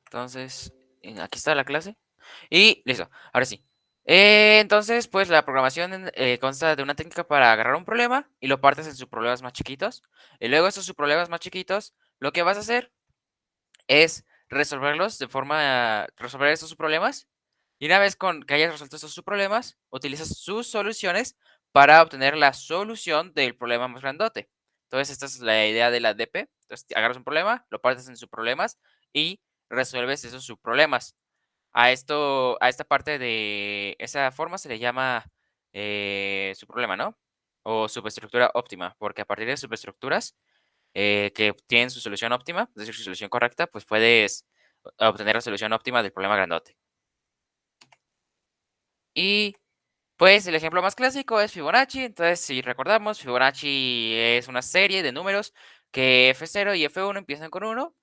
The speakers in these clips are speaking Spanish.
Entonces, aquí está la clase. Y listo, ahora sí. Entonces, pues la programación consta de una técnica para agarrar un problema y lo partes en subproblemas más chiquitos. Y luego esos subproblemas más chiquitos, lo que vas a hacer es resolver esos subproblemas. Y una vez que hayas resuelto esos subproblemas, utilizas sus soluciones para obtener la solución del problema más grandote. Entonces, esta es la idea de la DP. Entonces, agarras un problema, lo partes en subproblemas y resuelves esos subproblemas. A esta parte de esa forma se le llama subproblema, ¿no? O subestructura óptima, porque a partir de subestructuras que tienen su solución óptima, es decir, su solución correcta, pues puedes obtener la solución óptima del problema grandote. Y pues el ejemplo más clásico es Fibonacci. Entonces, si recordamos, Fibonacci es una serie de números que F0 y F1 empiezan con 1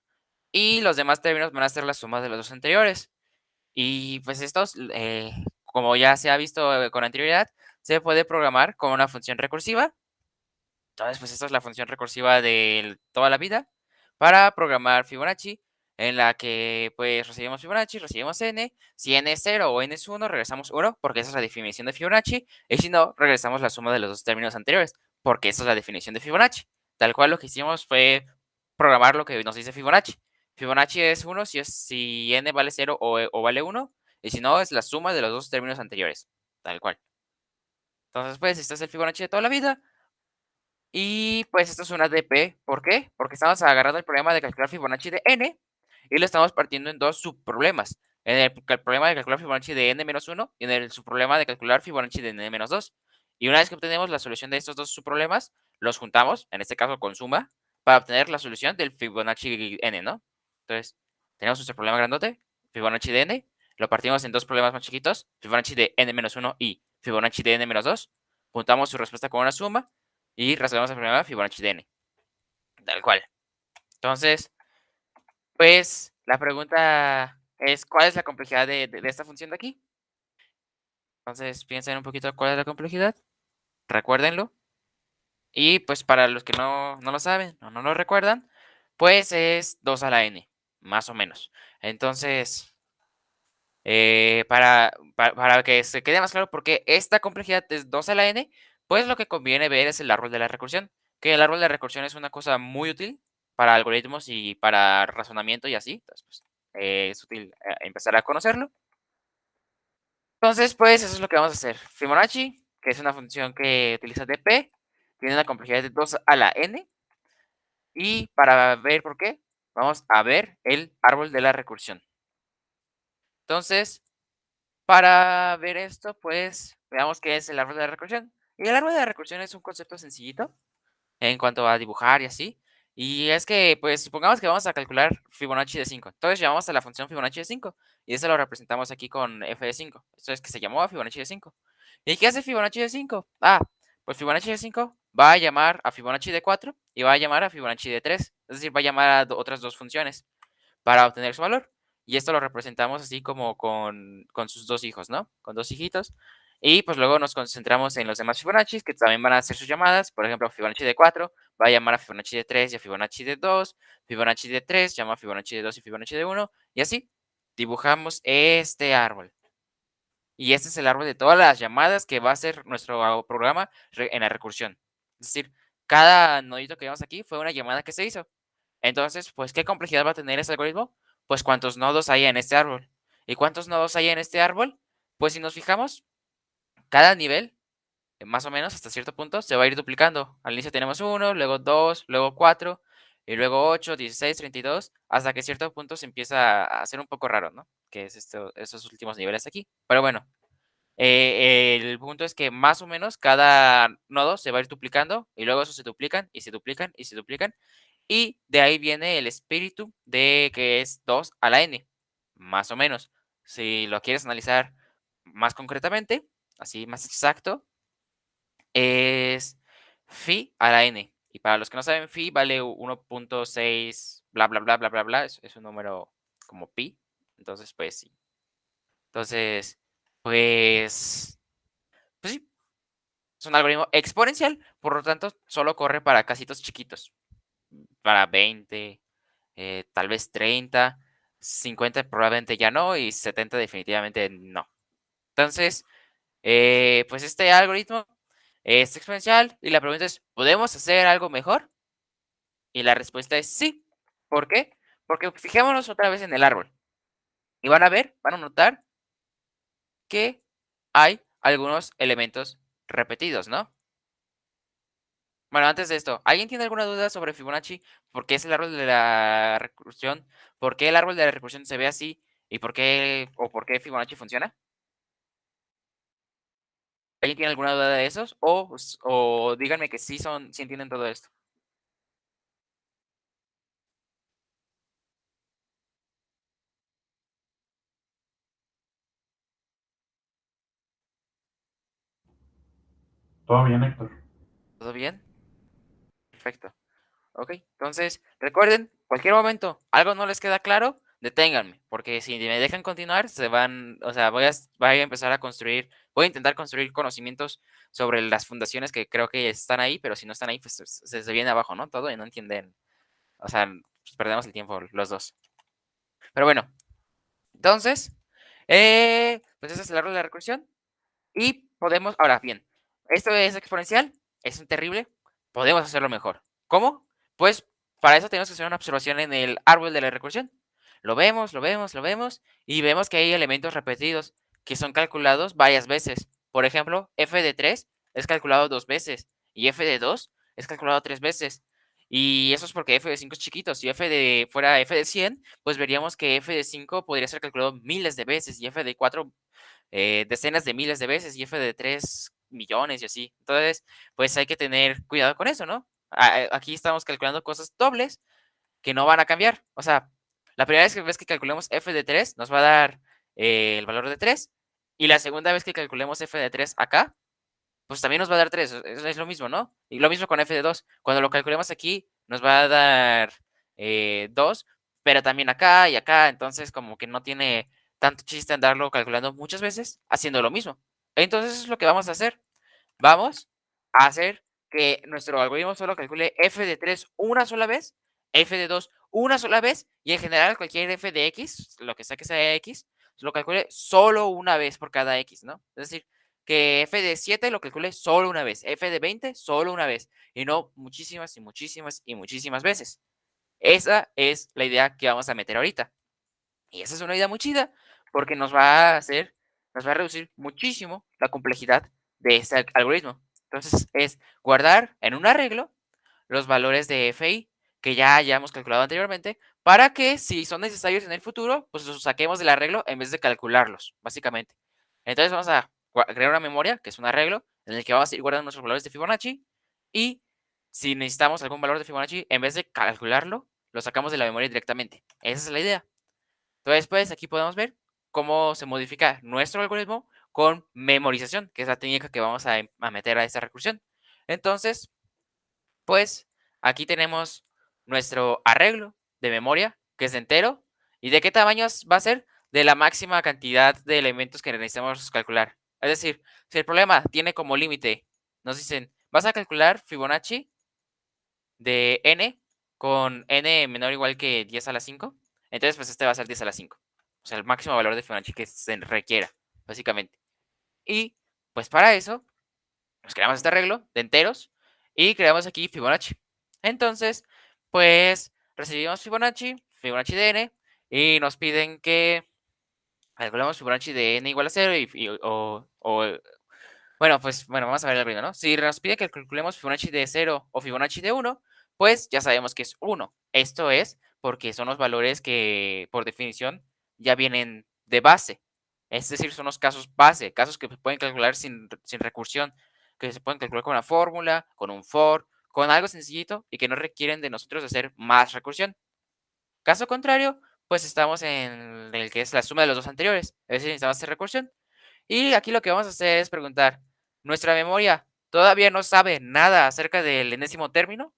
y los demás términos van a ser la suma de los dos anteriores. Y pues estos, como ya se ha visto con anterioridad, se puede programar con una función recursiva. Entonces, pues esta es la función recursiva de toda la vida para programar Fibonacci, en la que pues recibimos Fibonacci, recibimos n. Si n es 0 o n es 1, regresamos 1, porque esa es la definición de Fibonacci. Y si no, regresamos la suma de los dos términos anteriores, porque esa es la definición de Fibonacci. Tal cual lo que hicimos fue programar lo que nos dice Fibonacci. Fibonacci es 1 si n vale 0 o vale 1, y si no, es la suma de los dos términos anteriores. Tal cual. Entonces, pues, este es el Fibonacci de toda la vida. Y pues esto es una DP, ¿por qué? Porque estamos agarrando el problema de calcular Fibonacci de n y lo estamos partiendo en dos subproblemas. En el problema de calcular Fibonacci de n-1 y en el subproblema de calcular Fibonacci de n-2. Y una vez que obtenemos la solución de estos dos subproblemas, los juntamos, en este caso con suma, para obtener la solución del Fibonacci n, ¿no? Entonces, tenemos nuestro problema grandote, Fibonacci de n, lo partimos en dos problemas más chiquitos, Fibonacci de n-1 y Fibonacci de n-2, juntamos su respuesta con una suma y resolvemos el problema de Fibonacci de n. Tal cual. Entonces, pues la pregunta es, ¿cuál es la complejidad de esta función de aquí? Entonces, piensen un poquito cuál es la complejidad. Recuérdenlo. Y pues para los que no lo saben o no lo recuerdan, pues es 2 a la n, más o menos. Entonces, para que se quede más claro por qué esta complejidad es 2 a la n, pues lo que conviene ver es el árbol de la recursión, que el árbol de recursión es una cosa muy útil para algoritmos y para razonamiento y así. Entonces, pues, es útil empezar a conocerlo. Entonces, pues eso es lo que vamos a hacer. Fibonacci, que es una función que utiliza dp, tiene una complejidad de 2 a la n. Y para ver por qué, vamos a ver el árbol de la recursión. Entonces, para ver esto, pues veamos qué es el árbol de la recursión. Y el árbol de la recursión es un concepto sencillito en cuanto a dibujar y así. Y es que, pues, supongamos que vamos a calcular Fibonacci de 5. Entonces llamamos a la función Fibonacci de 5. Y eso lo representamos aquí con f de 5. Esto es que se llamó a Fibonacci de 5. ¿Y qué hace Fibonacci de 5? Ah, pues Fibonacci de 5 va a llamar a Fibonacci de 4 y va a llamar a Fibonacci de 3. Es decir, va a llamar a otras dos funciones para obtener su valor. Y esto lo representamos así como con sus dos hijos, ¿no? Con dos hijitos. Y pues luego nos concentramos en los demás Fibonacci, que también van a hacer sus llamadas. Por ejemplo, Fibonacci de 4 va a llamar a Fibonacci de 3 y a Fibonacci de 2. Fibonacci de 3 llama a Fibonacci de 2 y Fibonacci de 1. Y así dibujamos este árbol. Y este es el árbol de todas las llamadas que va a hacer nuestro programa en la recursión. Es decir, cada nodito que vemos aquí fue una llamada que se hizo. Entonces, pues, ¿qué complejidad va a tener este algoritmo? Pues cuántos nodos hay en este árbol. ¿Y cuántos nodos hay en este árbol? Pues si nos fijamos, cada nivel, más o menos hasta cierto punto, se va a ir duplicando. Al inicio tenemos 1, luego 2, luego 4, y luego 8, 16, 32, hasta que cierto punto se empieza a hacer un poco raro, ¿no? Que es estos últimos niveles aquí. Pero bueno, el punto es que más o menos cada nodo se va a ir duplicando y luego esos se duplican y se duplican y se duplican. Y de ahí viene el espíritu de que es 2 a la n, más o menos. Si lo quieres analizar más concretamente, así más exacto, es phi a la n. Y para los que no saben, phi vale 1.6 bla, bla, bla, bla, bla, bla. Es un número como pi. Entonces, pues sí. Entonces, pues sí, es un algoritmo exponencial, por lo tanto, solo corre para casitos chiquitos, para 20, tal vez 30. 50 probablemente ya no y 70 definitivamente no. Entonces, pues este algoritmo es exponencial y la pregunta es, ¿podemos hacer algo mejor? Y la respuesta es sí. ¿Por qué? Porque fijémonos otra vez en el árbol y van a notar que hay algunos elementos repetidos, ¿no? Bueno, antes de esto, ¿alguien tiene alguna duda sobre Fibonacci? ¿Por qué es el árbol de la recursión? ¿Por qué el árbol de la recursión se ve así? ¿Y por qué Fibonacci funciona? ¿Alguien tiene alguna duda de esos? O díganme que sí entienden todo esto. Todo bien, Héctor. ¿Todo bien? Perfecto. Ok, entonces recuerden, cualquier momento, algo no les queda claro, deténganme, porque si me dejan continuar, se van, o sea, voy a empezar a construir, voy a intentar construir conocimientos sobre las fundaciones que creo que están ahí, pero si no están ahí, pues se viene abajo, ¿no? Todo y no entienden, o sea, pues, perdemos el tiempo los dos. Pero bueno, entonces, pues ese es el árbol de la recursión. Y podemos, ahora bien, esto es exponencial, es un terrible, podemos hacerlo mejor. ¿Cómo? Pues para eso tenemos que hacer una observación en el árbol de la recursión. Lo vemos y vemos que hay elementos repetidos que son calculados varias veces. Por ejemplo, f de 3 es calculado 2 veces y f de 2 es calculado 3 veces. Y eso es porque f de 5 es chiquito. Si fuera f de 100, pues veríamos que f de 5 podría ser calculado miles de veces y f de 4 decenas de miles de veces y f de 3 millones y así. Entonces, pues hay que tener cuidado con eso, ¿no? Aquí estamos calculando cosas dobles que no van a cambiar. O sea, la primera vez que calculemos f de 3 nos va a dar el valor de 3 y la segunda vez que calculemos f de 3 acá, pues también nos va a dar 3. Es lo mismo, ¿no? Y lo mismo con f de 2. Cuando lo calculemos aquí, nos va a dar 2, pero también acá y acá. Entonces, como que no tiene tanto chiste andarlo calculando muchas veces haciendo lo mismo. Entonces, eso es lo que vamos a hacer. Vamos a hacer que nuestro algoritmo solo calcule f de 3 una sola vez, f de 2 una sola vez, y en general cualquier f de x, lo que sea que sea x, lo calcule solo una vez por cada x, ¿no? Es decir, que f de 7 lo calcule solo una vez, f de 20 solo una vez, y no muchísimas y muchísimas y muchísimas veces. Esa es la idea que vamos a meter ahorita. Y esa es una idea muy chida, porque nos va a reducir muchísimo la complejidad de este algoritmo. Entonces, es guardar en un arreglo los valores de FI que ya hayamos calculado anteriormente, para que si son necesarios en el futuro, pues los saquemos del arreglo en vez de calcularlos, básicamente. Entonces vamos a crear una memoria, que es un arreglo, en el que vamos a ir guardando nuestros valores de Fibonacci, y si necesitamos algún valor de Fibonacci, en vez de calcularlo, lo sacamos de la memoria directamente. Esa es la idea. Entonces, pues aquí podemos ver cómo se modifica nuestro algoritmo con memorización, que es la técnica que vamos a meter a esta recursión. Entonces, pues aquí tenemos nuestro arreglo de memoria, que es de entero. ¿Y de qué tamaños va a ser? De la máxima cantidad de elementos que necesitamos calcular. Es decir, si el problema tiene como límite, nos dicen, vas a calcular Fibonacci de n con n menor o igual que 10 a la 5, entonces pues este va a ser 10 a la 5. O sea, el máximo valor de Fibonacci que se requiera, básicamente. Y pues para eso, pues creamos este arreglo de enteros y creamos aquí Fibonacci. Entonces, pues recibimos Fibonacci de n, y nos piden que calculemos Fibonacci de n igual a 0 bueno, pues bueno, vamos a ver el algoritmo, ¿no? Si nos pide que calculemos Fibonacci de 0 o Fibonacci de 1, pues ya sabemos que es 1. Esto es porque son los valores que por definición ya vienen de base. Es decir, son los casos base, casos que se pueden calcular sin recursión, que se pueden calcular con una fórmula, con un for, con algo sencillito y que no requieren de nosotros hacer más recursión. Caso contrario, pues estamos en el que es la suma de los dos anteriores, es decir, necesitamos hacer recursión. Y aquí lo que vamos a hacer es preguntar, ¿nuestra memoria todavía no sabe nada acerca del enésimo término?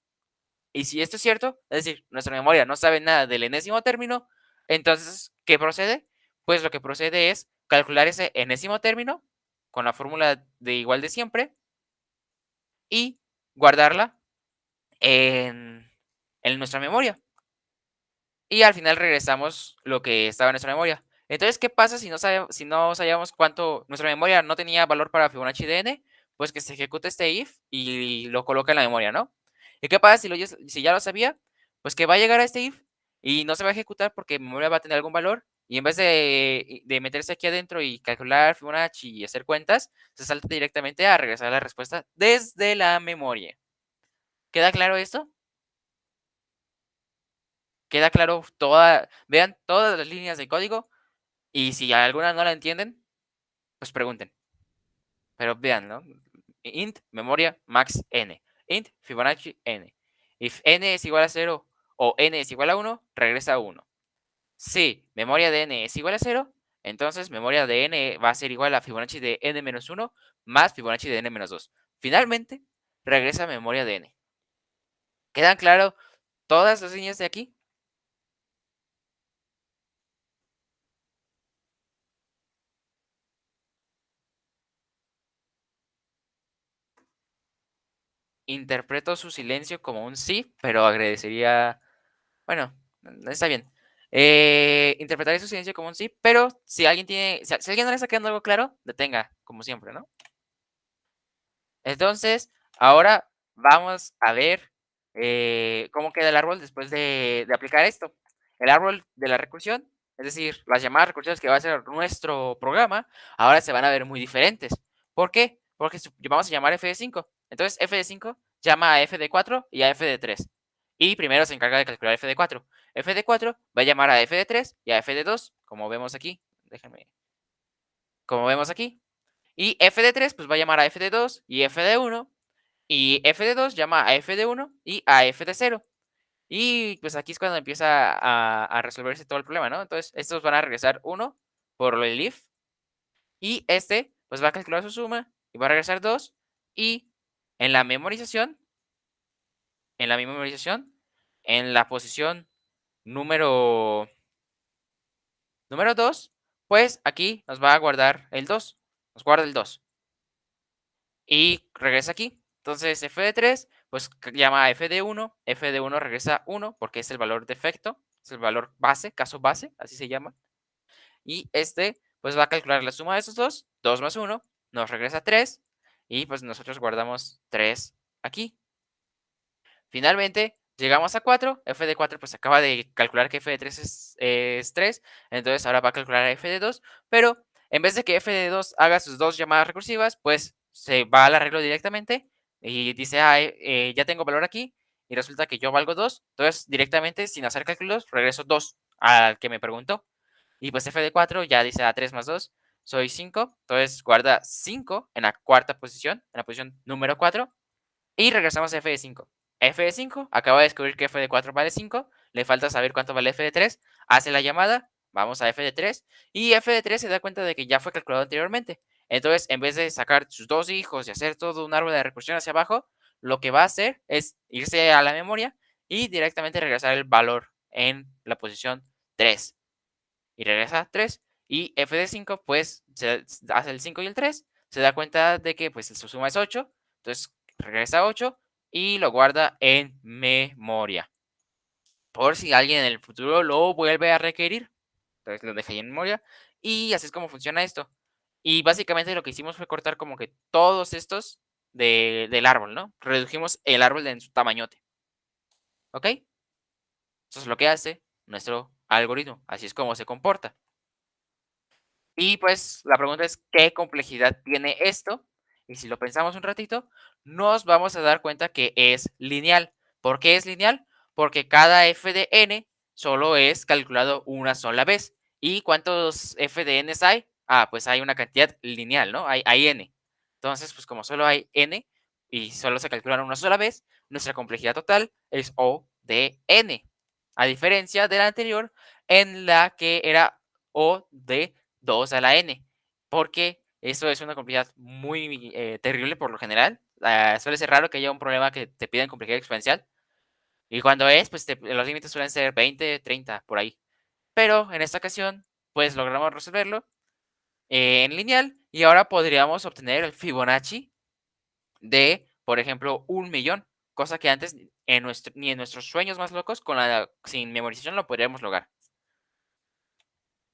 Y si esto es cierto, es decir, nuestra memoria no sabe nada del enésimo término, entonces, ¿qué procede? Pues lo que procede es calcular ese enésimo término con la fórmula de igual de siempre y guardarla en, en nuestra memoria. y al final regresamos lo que estaba en nuestra memoria. Entonces, ¿qué pasa si no sabíamos cuánto nuestra memoria no tenía valor para Fibonacci de n? Pues que se ejecute este if y lo coloca en la memoria, ¿no? ¿Y qué pasa si ya lo sabía? Pues que va a llegar a este if y no se va a ejecutar porque mi memoria va a tener algún valor y en vez de meterse aquí adentro y calcular Fibonacci y hacer cuentas, se salta directamente a regresar a la respuesta desde la memoria. ¿Queda claro esto? ¿Queda claro vean todas las líneas de código? Y si alguna no la entienden, pues pregunten. Pero vean, ¿no? Int memoria max n. Int Fibonacci n. If n es igual a 0 o n es igual a 1, regresa 1. Si memoria de n es igual a 0, entonces memoria de n va a ser igual a Fibonacci de n-1 más Fibonacci de n-2. Finalmente, regresa memoria de n. ¿Quedan claro todas las líneas de aquí? Interpreto su silencio como un sí, pero agradecería. Bueno, está bien. Interpretaré su silencio como un sí, pero si alguien no le está quedando algo claro, detenga, como siempre, ¿no? Entonces, ahora vamos a ver cómo queda el árbol después de aplicar esto. El árbol de la recursión, es decir, las llamadas recursivas que va a ser nuestro programa, ahora se van a ver muy diferentes. ¿Por qué? Porque vamos a llamar f de 5. Entonces, f de 5 llama a f de 4 y a f de 3. Y primero se encarga de calcular f de 4. F de 4 va a llamar a f de 3 y a f de 2, como vemos aquí. Déjenme. Como vemos aquí. Y f de 3 pues va a llamar a f de 2 y f de 1. Y f de 2 llama a f de 1 y a f de 0. Y pues aquí es cuando empieza a resolverse todo el problema, ¿no? Entonces, estos van a regresar 1 por el if. Y este pues va a calcular su suma y va a regresar 2. Y en la memorización, en la memorización, en la posición número 2, pues aquí nos va a guardar el 2. Nos guarda el 2. Y regresa aquí. Entonces f de 3, pues llama a f de 1, f de 1 regresa 1 porque es el valor de efecto, es el valor base, caso base, así se llama. Y este, pues va a calcular la suma de esos dos, 2 más 1, nos regresa 3 y pues nosotros guardamos 3 aquí. Finalmente, llegamos a 4, f de 4 pues acaba de calcular que f de 3 es 3, entonces ahora va a calcular f de 2, pero en vez de que f de 2 haga sus dos llamadas recursivas, pues se va al arreglo directamente y dice, ya tengo valor aquí y resulta que yo valgo 2, entonces directamente sin hacer cálculos regreso 2 al que me preguntó. Y pues f de 4 ya dice, 3 más 2, soy 5, entonces guarda 5 en la cuarta posición, en la posición número 4. Y regresamos a f de 5. F de 5, acaba de descubrir que f de 4 vale 5, le falta saber cuánto vale f de 3, hace la llamada, vamos a f de 3, y f de 3 se da cuenta de que ya fue calculado anteriormente. Entonces, en vez de sacar sus dos hijos y hacer todo un árbol de recursión hacia abajo, lo que va a hacer es irse a la memoria y directamente regresar el valor en la posición 3. Y regresa 3. Y f de 5, pues, se hace el 5 y el 3, se da cuenta de que pues su suma es 8, entonces regresa 8 y lo guarda en memoria. Por si alguien en el futuro lo vuelve a requerir. Entonces lo deja ahí en memoria. Y así es como funciona esto. Y básicamente lo que hicimos fue cortar como que todos estos del árbol, ¿no? Redujimos el árbol en su tamañote. ¿Ok? Eso es lo que hace nuestro algoritmo. Así es como se comporta. Y pues la pregunta es, ¿qué complejidad tiene esto? Y si lo pensamos un ratito, nos vamos a dar cuenta que es lineal. ¿Por qué es lineal? Porque cada f de n solo es calculado una sola vez. ¿Y cuántos f de n hay? Pues hay una cantidad lineal, ¿no? Hay n. Entonces, pues como solo hay n y solo se calculan una sola vez, nuestra complejidad total es O de n. A diferencia de la anterior, en la que era O de 2 a la n, porque eso es una complejidad muy terrible por lo general. Suele ser raro que haya un problema que te piden complejidad exponencial. Y cuando es, pues los límites suelen ser 20, 30, por ahí. Pero en esta ocasión, pues logramos resolverlo en lineal y ahora podríamos obtener el Fibonacci de, por ejemplo, 1 millón. cosa que antes ni en nuestros sueños más locos sin memorización lo podríamos lograr.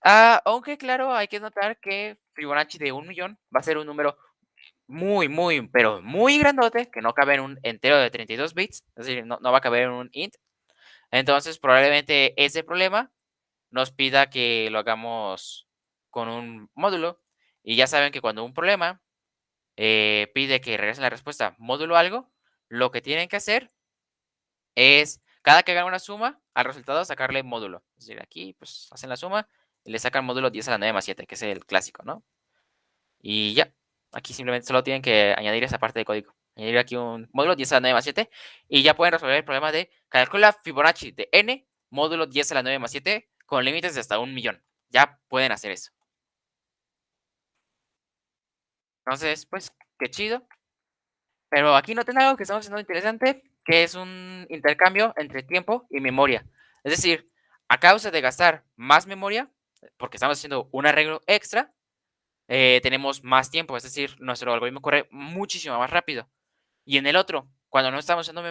Aunque claro, hay que notar que Fibonacci de 1.000.000 va a ser un número muy, muy, pero muy grandote, que no cabe en un entero de 32 bits, es decir, no va a caber en un int. Entonces, probablemente ese problema nos pida que lo hagamos con un módulo. Y ya saben que cuando un problema pide que regresen la respuesta módulo algo, lo que tienen que hacer es, cada que hagan una suma, al resultado sacarle módulo. Es decir, aquí pues hacen la suma y le sacan módulo 10 a la 9 más 7, que es el clásico, ¿no? Y ya, aquí simplemente solo tienen que añadir esa parte de código. Añadir aquí un módulo 10 a la 9 más 7 y ya pueden resolver el problema de calcula Fibonacci de n módulo 10 a la 9 más 7 con límites de hasta 1.000.000. Ya pueden hacer eso. Entonces, pues, qué chido. Pero aquí noten algo que estamos haciendo interesante, que es un intercambio entre tiempo y memoria. Es decir, a causa de gastar más memoria, porque estamos haciendo un arreglo extra, tenemos más tiempo, es decir, nuestro algoritmo corre muchísimo más rápido. Y en el otro, cuando no estamos usando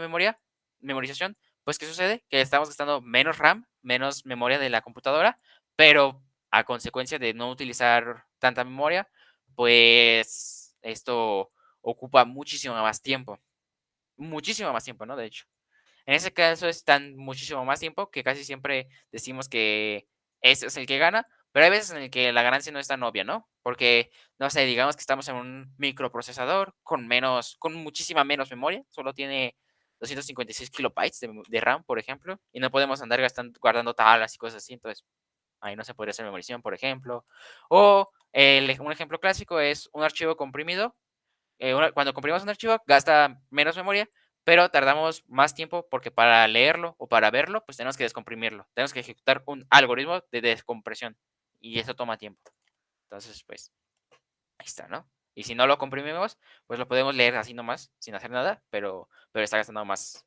memorización, pues ¿qué sucede? Que estamos gastando menos RAM, menos memoria de la computadora, pero a consecuencia de no utilizar tanta memoria, pues esto ocupa muchísimo más tiempo, ¿no? De hecho. En ese caso es tan muchísimo más tiempo que casi siempre decimos que ese es el que gana, pero hay veces en el que la ganancia no es tan obvia, ¿no? Porque, no sé, digamos que estamos en un microprocesador con muchísima menos memoria, solo tiene 256 kilobytes de RAM, por ejemplo, y no podemos andar guardando tablas y cosas así, entonces ahí no se podría hacer memorización, por ejemplo. O un ejemplo clásico es un archivo comprimido cuando comprimimos un archivo gasta menos memoria, pero tardamos más tiempo porque para leerlo o para verlo, pues tenemos que descomprimirlo. Tenemos que ejecutar un algoritmo de descompresión y eso toma tiempo. Entonces, pues, ahí está, ¿no? Y si no lo comprimimos, pues lo podemos leer así nomás, sin hacer nada, pero está gastando más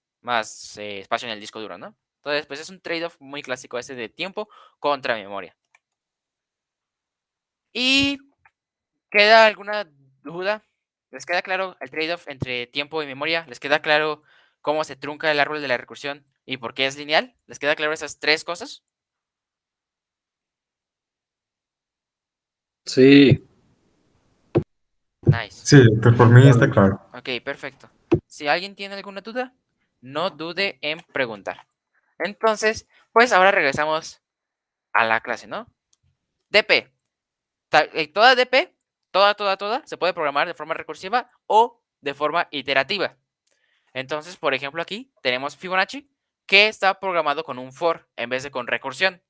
espacio en el disco duro, ¿no? Entonces, pues es un trade-off muy clásico ese de tiempo contra memoria. ¿Y queda alguna duda? ¿Les queda claro el trade-off entre tiempo y memoria? ¿Les queda claro cómo se trunca el árbol de la recursión y por qué es lineal? ¿Les queda claro esas tres cosas? Sí, Nice. Sí, pues por mí está claro. Ok, perfecto. Si alguien tiene alguna duda, no dude en preguntar. Entonces, pues ahora regresamos a la clase, ¿no? DP. Toda DP, toda, se puede programar de forma recursiva o de forma iterativa. Entonces, por ejemplo, aquí tenemos Fibonacci, que está programado con un for en vez de con recursión.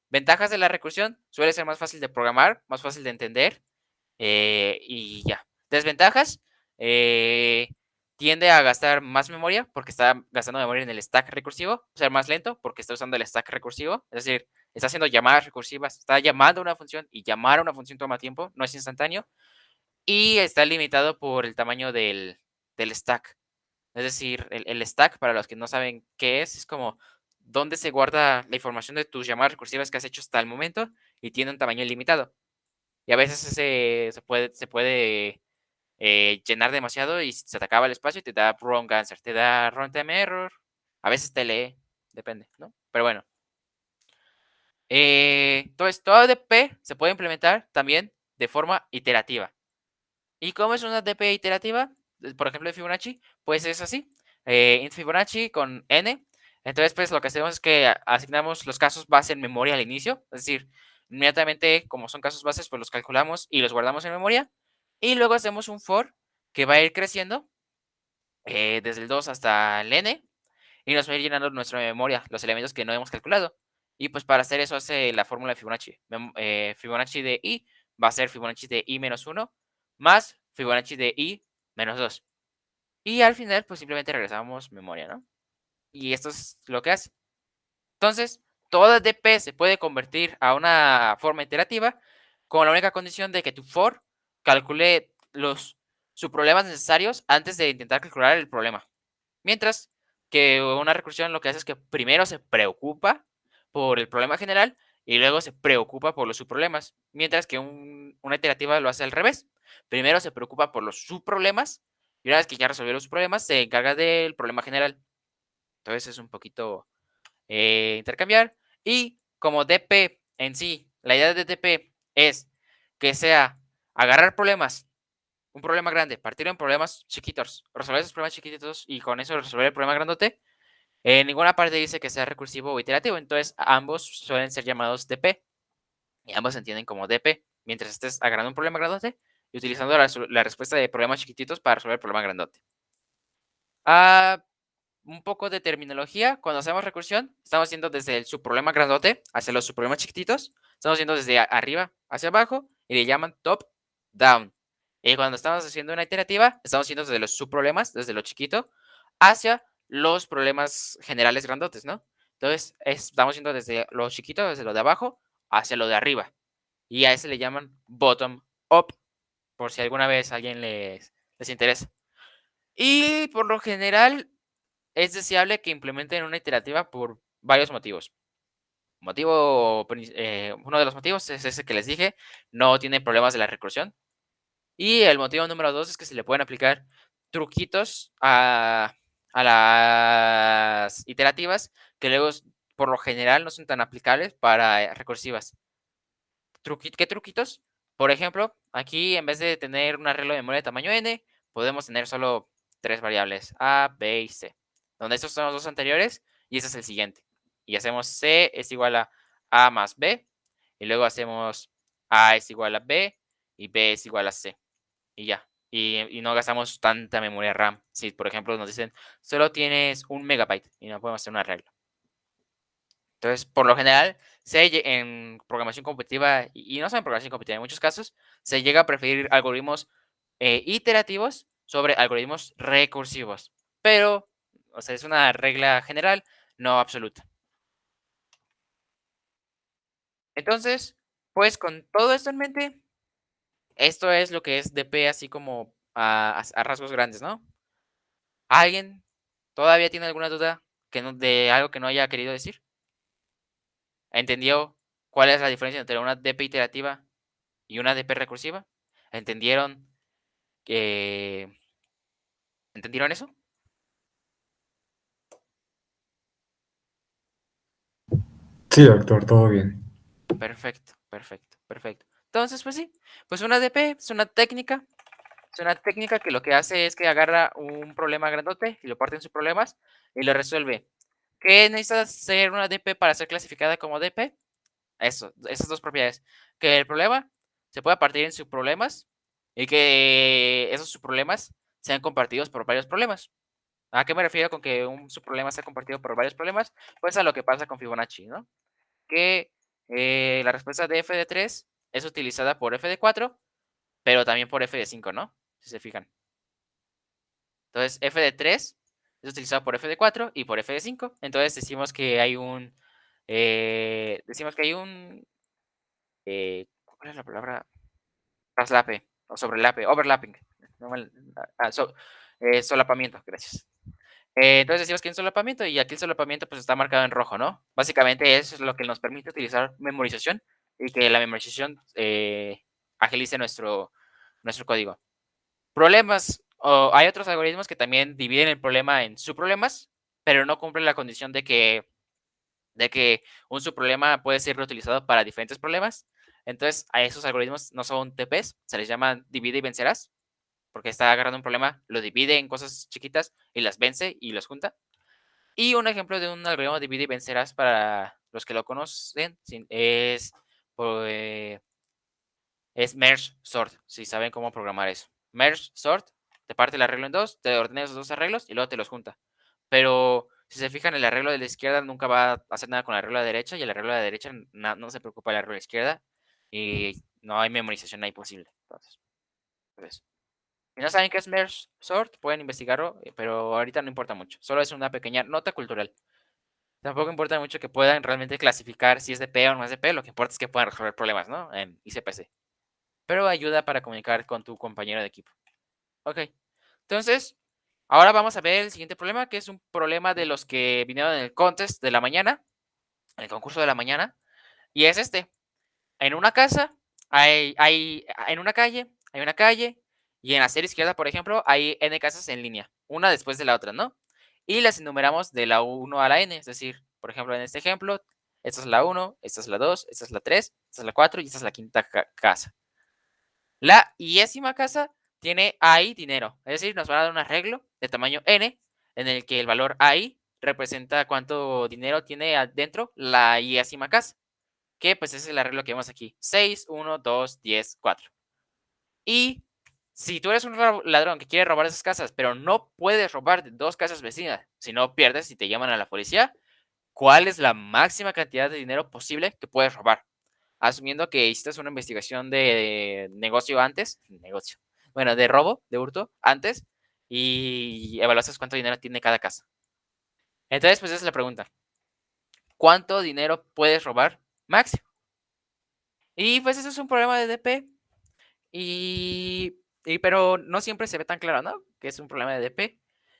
Ventajas de la recursión: suele ser más fácil de programar, más fácil de entender, y ya. Desventajas: eh, tiende a gastar más memoria porque está gastando memoria en el stack recursivo, ser más lento porque está usando el stack recursivo, es decir, está haciendo llamadas recursivas, está llamando a una función y llamar a una función toma tiempo, no es instantáneo, y está limitado por el tamaño del stack. Es decir, el stack, para los que no saben qué es como dónde se guarda la información de tus llamadas recursivas que has hecho hasta el momento y tiene un tamaño ilimitado. Y a veces se puede llenar demasiado y se te acaba el espacio y te da wrong answer, te da runtime error, a veces te lee, depende, ¿no? Pero bueno. Entonces, todo DP se puede implementar también de forma iterativa. ¿Y cómo es una DP iterativa? Por ejemplo, de Fibonacci, pues es así. Int Fibonacci con n. Entonces, pues lo que hacemos es que asignamos los casos base en memoria al inicio. Es decir, inmediatamente, como son casos bases, pues los calculamos y los guardamos en memoria. Y luego hacemos un for que va a ir creciendo desde el 2 hasta el n. Y nos va a ir llenando nuestra memoria, los elementos que no hemos calculado. Y pues para hacer eso hace la fórmula de Fibonacci. Fibonacci de i va a ser Fibonacci de i menos 1 más Fibonacci de i menos 2. Y al final, pues simplemente regresamos memoria, ¿no? Y esto es lo que hace. Entonces, toda DP se puede convertir a una forma iterativa con la única condición de que tu for calcule los subproblemas necesarios antes de intentar calcular el problema. Mientras que una recursión lo que hace es que primero se preocupa por el problema general y luego se preocupa por los subproblemas. Mientras que una iterativa lo hace al revés. Primero se preocupa por los subproblemas Y una vez que ya resolvió los problemas, se encarga del problema general. Entonces es un poquito intercambiar. Y como DP en sí, la idea de DP es que sea agarrar problemas, un problema grande, partirlo en problemas chiquitos, resolver esos problemas chiquititos y con eso resolver el problema grandote. En ninguna parte dice que sea recursivo o iterativo, entonces ambos suelen ser llamados DP y ambos se entienden como DP, mientras estés agarrando un problema grandote y utilizando la respuesta de problemas chiquititos para resolver el problema grandote. Ah, un poco de terminología. Cuando hacemos recursión, estamos yendo desde el subproblema grandote hacia los subproblemas chiquititos. Estamos yendo desde arriba hacia abajo y le llaman top down. Y cuando estamos haciendo una iterativa, estamos yendo desde los subproblemas, desde lo chiquito, hacia los problemas generales grandotes, ¿no? Entonces, estamos yendo desde lo chiquito, desde lo de abajo, hacia lo de arriba. Y a ese le llaman bottom up, por si alguna vez a alguien les interesa. Y por lo general, es deseable que implementen una iterativa por varios motivos. Uno de los motivos es ese que les dije, no tiene problemas de la recursión. Y el motivo número 2 es que se le pueden aplicar truquitos a las iterativas que luego, por lo general, no son tan aplicables para recursivas. ¿Qué truquitos? Por ejemplo, aquí en vez de tener un arreglo de memoria de tamaño n, podemos tener solo 3 variables, a, b y c, donde estos son los dos anteriores y este es el siguiente. Y hacemos c es igual a más b, y luego hacemos a es igual a b y b es igual a c, y ya. Y no gastamos tanta memoria RAM. Si, por ejemplo, nos dicen, solo tienes 1 megabyte y no podemos hacer un arreglo. Entonces, por lo general, en programación competitiva, y no solo en programación competitiva, en muchos casos, se llega a preferir algoritmos iterativos sobre algoritmos recursivos. Pero, o sea, es una regla general, no absoluta. Entonces, pues con todo esto en mente, esto es lo que es DP así como a rasgos grandes, ¿no? ¿Alguien todavía tiene alguna duda de algo que no haya querido decir? ¿Entendió cuál es la diferencia entre una DP iterativa y una DP recursiva? ¿Entendieron que entendieron eso? Sí, doctor, todo bien. Perfecto, perfecto, perfecto. Entonces, pues sí, pues una DP es una técnica que lo que hace es que agarra un problema grandote y lo parte en sus problemas y lo resuelve. ¿Qué necesita ser una DP para ser clasificada como DP? Eso, esas dos propiedades. Que el problema se pueda partir en subproblemas y que esos subproblemas sean compartidos por varios problemas. ¿A qué me refiero con que un subproblema sea compartido por varios problemas? Pues a lo que pasa con Fibonacci, ¿no? Que la respuesta de f de 3 es utilizada por f de 4, pero también por f de 5, ¿no? Si se fijan. Entonces, f de 3 es utilizado por f de 4 y por f de 5. Entonces, decimos que hay un... ¿cuál es la palabra? Traslape o sobrelape, overlapping. Solapamiento, gracias. Entonces decimos que hay un solapamiento y aquí el solapamiento pues está marcado en rojo, ¿no? Básicamente eso es lo que nos permite utilizar memorización y que la memorización agilice nuestro código. Problemas, hay otros algoritmos que también dividen el problema en subproblemas, pero no cumplen la condición de que un subproblema puede ser reutilizado para diferentes problemas. Entonces, a esos algoritmos no son TPs, se les llama divide y vencerás, porque está agarrando un problema, lo divide en cosas chiquitas y las vence y los junta. Y un ejemplo de un algoritmo divide y vencerás para los que lo conocen es merge sort, si saben cómo programar eso. Merge sort, te parte el arreglo en dos, te ordena esos dos arreglos y luego te los junta. Pero si se fijan, el arreglo de la izquierda nunca va a hacer nada con el arreglo de la derecha y el arreglo de la derecha no se preocupa del arreglo de la izquierda y no hay memorización ahí posible. Entonces, pues, si no saben qué es merge sort, pueden investigarlo, pero ahorita no importa mucho. Solo es una pequeña nota cultural. Tampoco importa mucho que puedan realmente clasificar si es de P o no es de P, lo que importa es que puedan resolver problemas, ¿no? En ICPC. Pero ayuda para comunicar con tu compañero de equipo. Ok, entonces, ahora vamos a ver el siguiente problema, que es un problema de los que vinieron en el contest de la mañana, en el concurso de la mañana, y es este. En una casa, en una calle, hay una calle, Y en la serie izquierda, por ejemplo, hay n casas en línea, una después de la otra, ¿no? Y las enumeramos de la 1 a la n, es decir, por ejemplo, en este ejemplo, esta es la 1, esta es la 2, esta es la 3, esta es la 4 y esta es la quinta casa. La iésima casa tiene ahí dinero, es decir, nos va a dar un arreglo de tamaño n, en el que el valor ahí representa cuánto dinero tiene adentro la iésima casa, que pues es el arreglo que vemos aquí, 6, 1, 2, 10, 4. Y si tú eres un ladrón que quiere robar esas casas, pero no puedes robar de 2 casas vecinas, si no pierdes y te llaman a la policía, ¿cuál es la máxima cantidad de dinero posible que puedes robar? Asumiendo que hiciste una investigación de negocio antes, bueno, de robo, de hurto, antes, y evaluaste cuánto dinero tiene cada casa. Entonces, pues esa es la pregunta. ¿Cuánto dinero puedes robar máximo? Y pues eso es un problema de DP. Pero no siempre se ve tan claro, ¿no? Que es un problema de DP.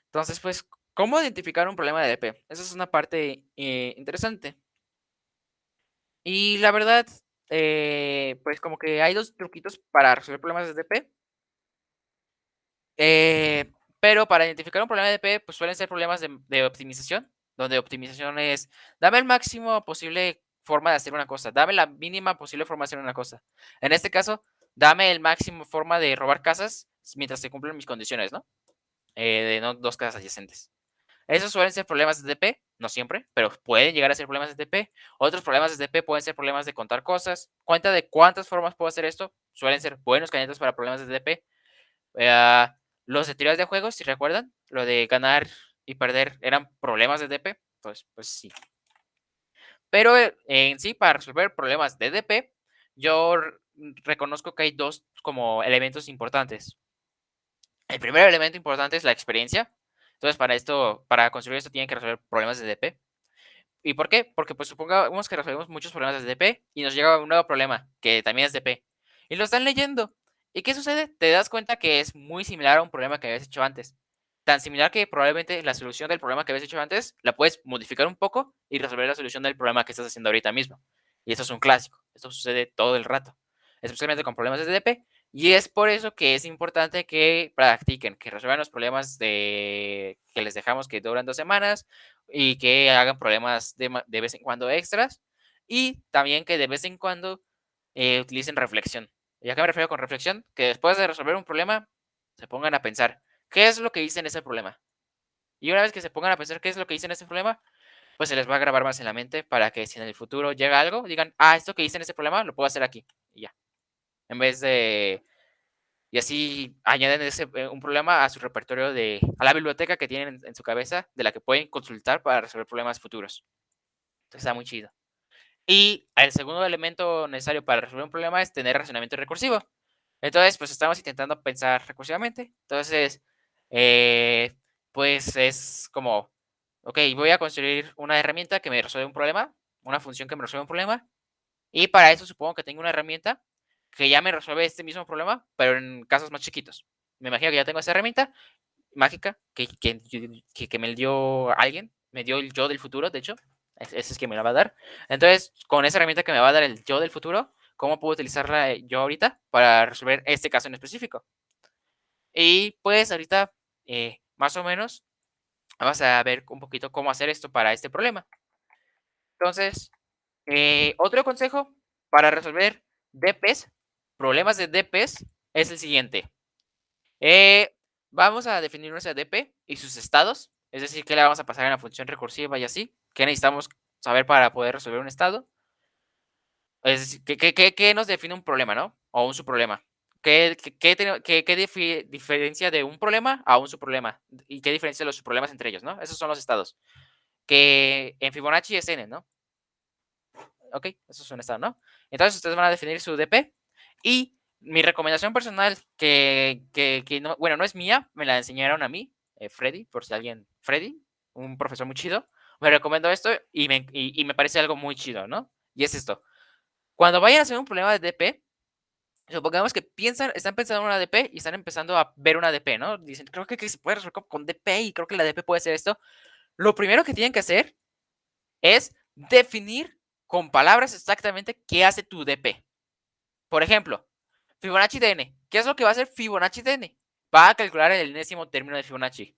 Entonces, pues, ¿cómo identificar un problema de DP? Esa es una parte interesante. Y la verdad, pues como que hay 2 truquitos para resolver problemas de DP. Pero para identificar un problema de DP, pues suelen ser problemas de optimización, donde optimización es, dame el máximo posible forma de hacer una cosa, dame la mínima posible forma de hacer una cosa. En este caso, dame el máximo forma de robar casas mientras se cumplen mis condiciones, ¿no? De no 2 casas adyacentes. Esos suelen ser problemas de DP, no siempre, pero pueden llegar a ser problemas de DP. Otros problemas de DP pueden ser problemas de contar cosas. Cuenta de cuántas formas puedo hacer esto. Suelen ser buenos candidatos para problemas de DP. Los de teorías de juegos, si recuerdan, lo de ganar y perder eran problemas de DP, pues sí. Pero en sí, para resolver problemas de DP, yo reconozco que hay 2 como elementos importantes. El primer elemento importante es la experiencia. Entonces, para construir esto, tienen que resolver problemas de DP. ¿Y por qué? Porque pues supongamos que resolvemos muchos problemas de DP y nos llega un nuevo problema, que también es DP. Y lo están leyendo. ¿Y qué sucede? Te das cuenta que es muy similar a un problema que habías hecho antes. Tan similar que probablemente la solución del problema que habías hecho antes la puedes modificar un poco y resolver la solución del problema que estás haciendo ahorita mismo. Y eso es un clásico. Esto sucede todo el rato. Especialmente con problemas de DP. Y es por eso que es importante que practiquen, que resuelvan los problemas que les dejamos que duran 2 semanas y que hagan problemas de vez en cuando extras. Y también que de vez en cuando utilicen reflexión. ¿Y a qué me refiero con reflexión? Que después de resolver un problema, se pongan a pensar, ¿qué es lo que hice en ese problema? Y una vez que se pongan a pensar qué es lo que hice en ese problema, pues se les va a grabar más en la mente para que si en el futuro llega algo, digan, esto que hice en ese problema lo puedo hacer aquí. Y ya. En vez de... Y así añaden un problema a su repertorio a la biblioteca que tienen en su cabeza, de la que pueden consultar para resolver problemas futuros. Entonces está muy chido. Y el segundo elemento necesario para resolver un problema es tener razonamiento recursivo. Entonces, pues estamos intentando pensar recursivamente. Entonces, pues es como, ok, voy a construir una herramienta que me resuelve un problema, una función que me resuelve un problema. Y para eso supongo que tengo una herramienta que ya me resuelve este mismo problema, pero en casos más chiquitos. Me imagino que ya tengo esa herramienta mágica que me dio alguien, me dio el yo del futuro, de hecho, ese es quien me la va a dar. Entonces, con esa herramienta que me va a dar el yo del futuro, ¿cómo puedo utilizarla yo ahorita para resolver este caso en específico? Y pues ahorita, más o menos, vamos a ver un poquito cómo hacer esto para este problema. Entonces, otro consejo para resolver DPs, problemas de DPs, es el siguiente. Vamos a definir nuestra DP y sus estados, es decir, qué le vamos a pasar en la función recursiva y así, qué necesitamos saber para poder resolver un estado. Es decir, qué nos define un problema, ¿no? O un subproblema. ¿Qué diferencia de un problema a un subproblema? ¿Y qué diferencia de los subproblemas entre ellos, no? Esos son los estados. Que en Fibonacci es n, ¿no? Ok, eso es un estado, ¿no? Entonces ustedes van a definir su DP y mi recomendación personal, que no, bueno, no es mía, me la enseñaron a mí, Freddy, por si alguien, Freddy, un profesor muy chido, me recomendó esto y me parece algo muy chido, ¿no? Y es esto. Cuando vayan a hacer un problema de DP, supongamos que están pensando en una DP y están empezando a ver una DP, ¿no? Dicen, creo que se puede resolver con DP y creo que la DP puede ser esto. Lo primero que tienen que hacer es definir con palabras exactamente qué hace tu DP. Por ejemplo, Fibonacci de n. ¿Qué es lo que va a hacer Fibonacci de n? Va a calcular el enésimo término de Fibonacci.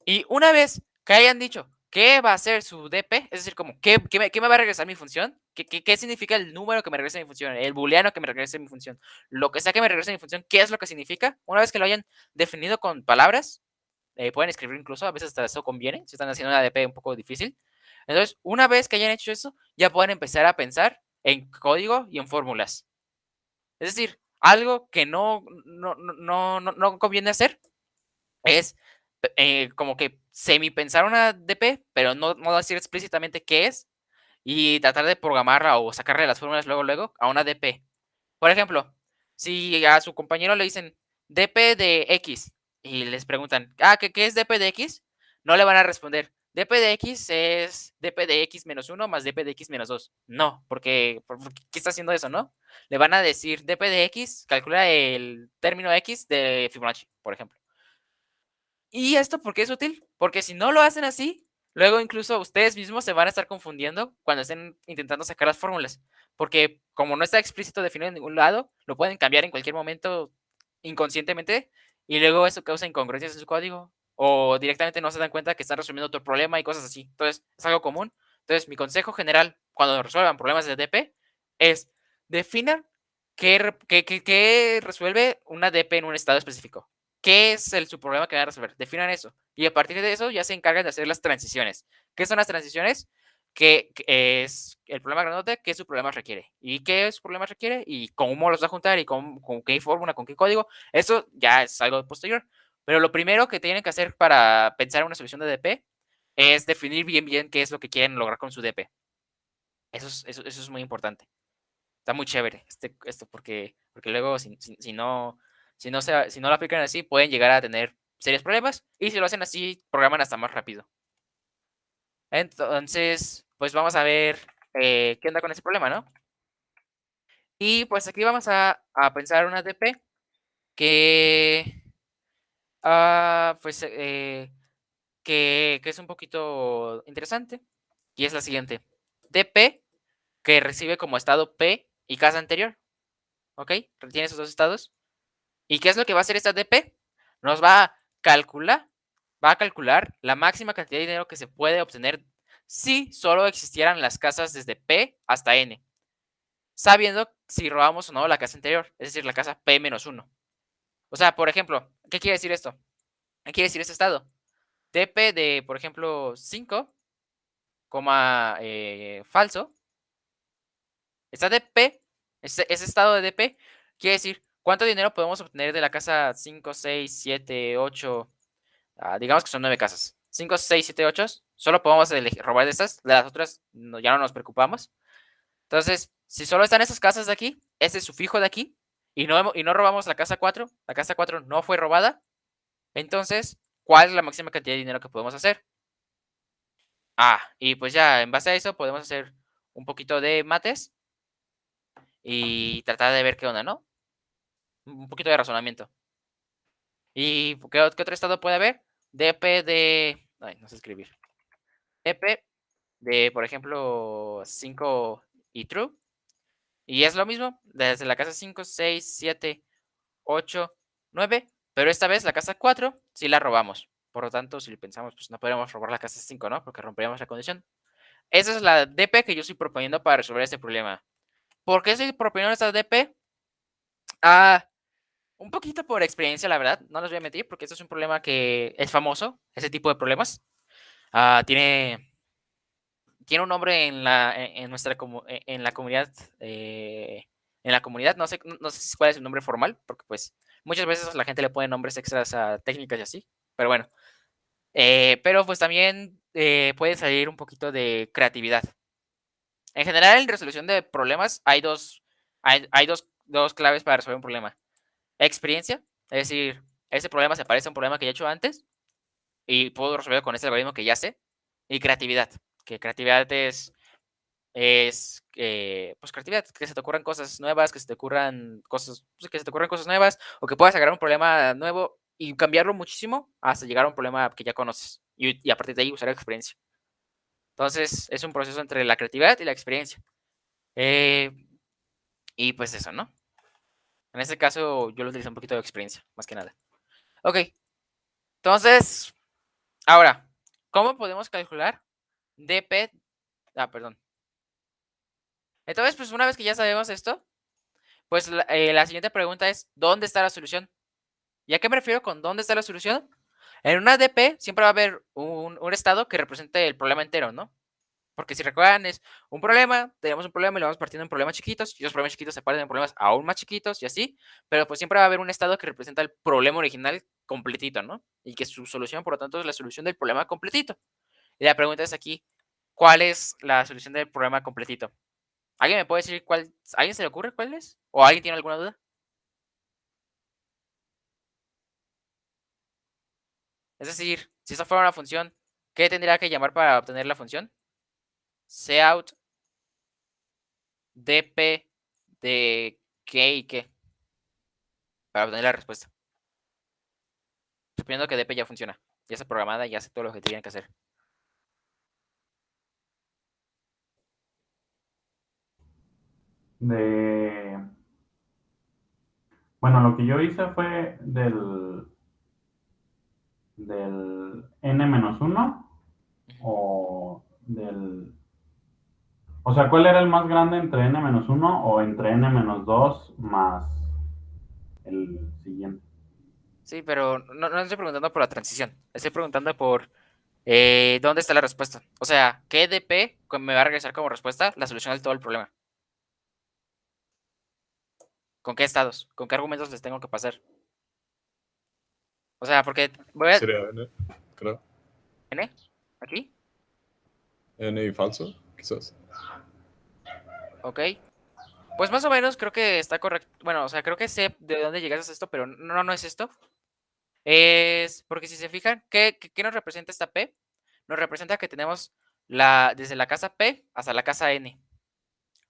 Y una vez que hayan dicho qué va a ser su DP, es decir, como qué me va a regresar mi función, qué significa el número que me regresa mi función, el booleano que me regrese mi función, lo que sea que me regrese mi función, qué es lo que significa. Una vez que lo hayan definido con palabras, pueden escribir incluso, a veces hasta eso conviene, si están haciendo una DP un poco difícil. Entonces, una vez que hayan hecho eso, ya pueden empezar a pensar en código y en fórmulas. Es decir, algo que no conviene hacer es como que semi-pensar una DP, pero no decir explícitamente qué es, y tratar de programarla o sacarle las fórmulas luego a una DP. Por ejemplo, si a su compañero le dicen DP de X y les preguntan, ¿qué es DP de X? No le van a responder, DP de X es DP de X menos 1 más DP de X menos 2. No, porque ¿qué está haciendo eso, no? Le van a decir DP de X, calcula el término X de Fibonacci, por ejemplo. ¿Y esto por qué es útil? Porque si no lo hacen así, luego incluso ustedes mismos se van a estar confundiendo cuando estén intentando sacar las fórmulas. Porque como no está explícito definido en ningún lado, lo pueden cambiar en cualquier momento inconscientemente y luego eso causa incongruencias en su código o directamente no se dan cuenta que están resolviendo otro problema y cosas así. Entonces, es algo común. Entonces, mi consejo general cuando resuelvan problemas de DP es definan qué resuelve una DP en un estado específico. ¿Qué es su problema que van a resolver? Definan eso. Y a partir de eso ya se encargan de hacer las transiciones. ¿Qué son las transiciones? ¿Qué es el problema grandote? ¿Qué su problema requiere? ¿Y qué su problema requiere? ¿Y cómo los va a juntar? ¿Y con qué fórmula? ¿Con qué código? Eso ya es algo posterior. Pero lo primero que tienen que hacer para pensar en una solución de DP es definir bien qué es lo que quieren lograr con su DP. Eso es muy importante. Está muy chévere esto porque luego si no lo aplican así, pueden llegar a tener serios problemas y si lo hacen así, programan hasta más rápido. Entonces, pues vamos a ver qué onda con ese problema, ¿no? Y pues aquí vamos a pensar una DP que, pues, que es un poquito interesante y es la siguiente. DP que recibe como estado P y casa anterior, ¿ok? Tiene esos dos estados. ¿Y qué es lo que va a hacer esta DP? Nos va a calcular la máxima cantidad de dinero que se puede obtener si solo existieran las casas desde P hasta N, sabiendo si robamos o no la casa anterior, es decir, la casa P-1. O sea, por ejemplo, ¿qué quiere decir esto? ¿Qué quiere decir este estado? DP de, por ejemplo, 5, falso. Esta DP, ese estado de DP, quiere decir cuánto dinero podemos obtener de la casa 5, 6, 7, 8, digamos que son 9 casas. 5, 6, 7, 8. Solo podemos robar de estas. De las otras ya no nos preocupamos. Entonces, si solo están esas casas de aquí, ese sufijo de aquí, y no robamos la casa 4, la casa 4 no fue robada, entonces, ¿cuál es la máxima cantidad de dinero que podemos hacer? Y pues ya en base a eso podemos hacer un poquito de mates y tratar de ver qué onda, ¿no? Un poquito de razonamiento. ¿Y qué otro estado puede haber? DP de... Ay, no sé escribir. DP de, por ejemplo, 5 y true. Y es lo mismo, desde la casa 5, 6, 7, 8, 9. Pero esta vez la casa 4 sí la robamos. Por lo tanto, si pensamos, pues no podríamos robar la casa 5, ¿no? Porque romperíamos la condición. Esa es la DP que yo estoy proponiendo para resolver este problema. ¿Por qué estoy proponiendo esta DP? Un poquito por experiencia, la verdad. No les voy a mentir, porque esto es un problema que es famoso, ese tipo de problemas. Tiene un nombre en nuestra en la comunidad, no sé cuál es el nombre formal, porque pues muchas veces la gente le pone nombres extras a técnicas y así, pero bueno. Pero pues también puede salir un poquito de creatividad. En general, en resolución de problemas hay dos claves para resolver un problema. Experiencia, es decir, ese problema se parece a un problema que ya he hecho antes y puedo resolverlo con este algoritmo que ya sé. Y creatividad, que creatividad es pues creatividad, que se te ocurran cosas nuevas, que se te ocurran cosas nuevas, o que puedas agarrar un problema nuevo y cambiarlo muchísimo hasta llegar a un problema que ya conoces y a partir de ahí usar la experiencia. Entonces, es un proceso entre la creatividad y la experiencia. Y pues eso, ¿no? En este caso, yo lo utilizo un poquito de experiencia, más que nada. Ok, entonces, ahora, ¿cómo podemos calcular dp? Perdón. Entonces, pues una vez que ya sabemos esto, pues la siguiente pregunta es, ¿dónde está la solución? ¿Y a qué me refiero con dónde está la solución? En una DP siempre va a haber un estado que represente el problema entero, ¿no? Porque si recuerdan, es un problema, tenemos un problema y lo vamos partiendo en problemas chiquitos, y los problemas chiquitos se parten en problemas aún más chiquitos y así, pero pues siempre va a haber un estado que representa el problema original completito, ¿no? Y que su solución, por lo tanto, es la solución del problema completito. Y la pregunta es aquí, ¿cuál es la solución del problema completito? ¿Alguien me puede decir cuál? ¿Alguien se le ocurre cuál es? ¿O alguien tiene alguna duda? Es decir, si esta fuera una función, ¿qué tendría que llamar para obtener la función? Cout dp de qué y qué para obtener la respuesta. Suponiendo que dp ya funciona, ya está programada y ya hace todo lo que tiene que hacer. Bueno, lo que yo hice fue del n-1 o del... O sea, ¿cuál era el más grande entre n-1 o entre n-2 más el siguiente? Sí, pero no estoy preguntando por la transición. Estoy preguntando por dónde está la respuesta. O sea, ¿qué dp me va a regresar como respuesta la solución de todo el problema? ¿Con qué estados? ¿Con qué argumentos les tengo que pasar? O sea, porque voy a... Sería N, creo. ¿N? ¿Aquí? N y falso, quizás. Ok. Pues más o menos creo que está correcto. Bueno, o sea, creo que sé de dónde llegas a esto, pero no es esto. Es porque si se fijan, ¿qué nos representa esta P? Nos representa que tenemos desde la casa P hasta la casa N.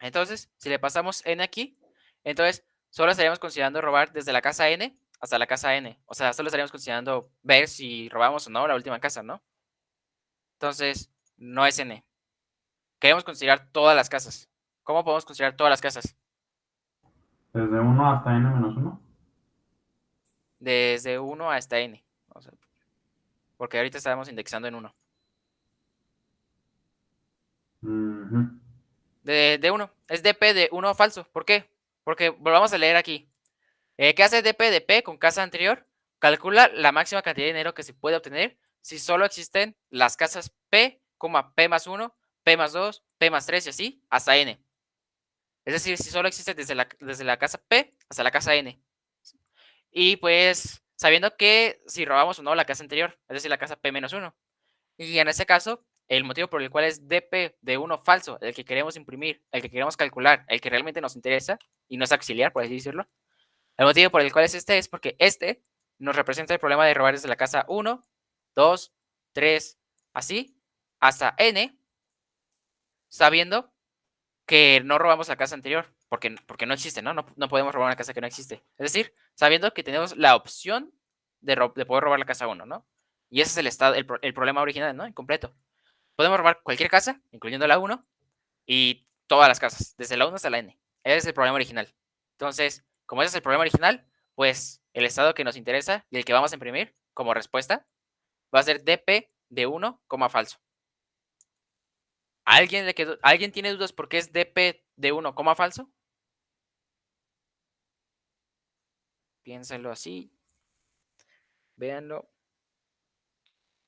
Entonces, si le pasamos N aquí, entonces solo estaríamos considerando robar desde la casa N hasta la casa N. O sea, solo estaríamos considerando ver si robamos o no la última casa, ¿no? Entonces, no es N. Queremos considerar todas las casas. ¿Cómo podemos considerar todas las casas? Desde 1 hasta n-1. Desde 1 hasta N. O sea, porque ahorita estábamos indexando en 1. De 1. Es dp de 1 falso. ¿Por qué? Porque volvamos a leer aquí. ¿Qué hace dp de p con casa anterior? Calcula la máxima cantidad de dinero que se puede obtener si solo existen las casas p, p más 1, p más 2, p más 3 y así hasta n. Es decir, si solo existe desde la casa p hasta la casa n. Y pues sabiendo que si robamos o no la casa anterior, es decir, la casa p menos 1. Y en ese caso, el motivo por el cual es dp de 1 falso, el que queremos imprimir, el que queremos calcular, el que realmente nos interesa y no es auxiliar, por así decirlo. El motivo por el cual es porque este nos representa el problema de robar desde la casa 1, 2, 3, así, hasta n, sabiendo que no robamos la casa anterior, porque no existe, ¿no? No podemos robar una casa que no existe. Es decir, sabiendo que tenemos la opción de poder robar la casa 1, ¿no? Y ese es el estado, el problema original, ¿no? Incompleto. Podemos robar cualquier casa, incluyendo la 1, y todas las casas, desde la 1 hasta la n. Ese es el problema original. Entonces, como ese es el problema original, pues el estado que nos interesa y el que vamos a imprimir como respuesta va a ser dp de 1, falso. ¿Alguien tiene dudas por qué es dp de 1, falso? Piénsenlo así. Véanlo.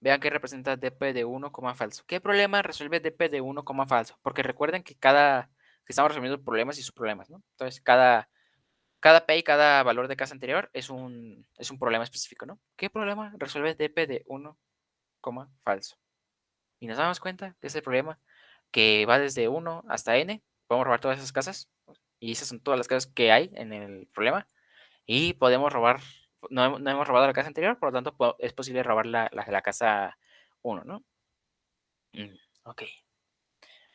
Vean qué representa dp de 1, falso. ¿Qué problema resuelve dp de 1, falso? Porque recuerden que que estamos resolviendo problemas y subproblemas, ¿no? Entonces, cada P y cada valor de casa anterior es un problema específico, ¿no? ¿Qué problema resuelve dp de 1, falso? Y nos damos cuenta que es el problema que va desde 1 hasta n. Podemos robar todas esas casas. Y esas son todas las casas que hay en el problema. Y podemos robar, no hemos robado la casa anterior, por lo tanto es posible robar la casa 1, ¿no? Ok.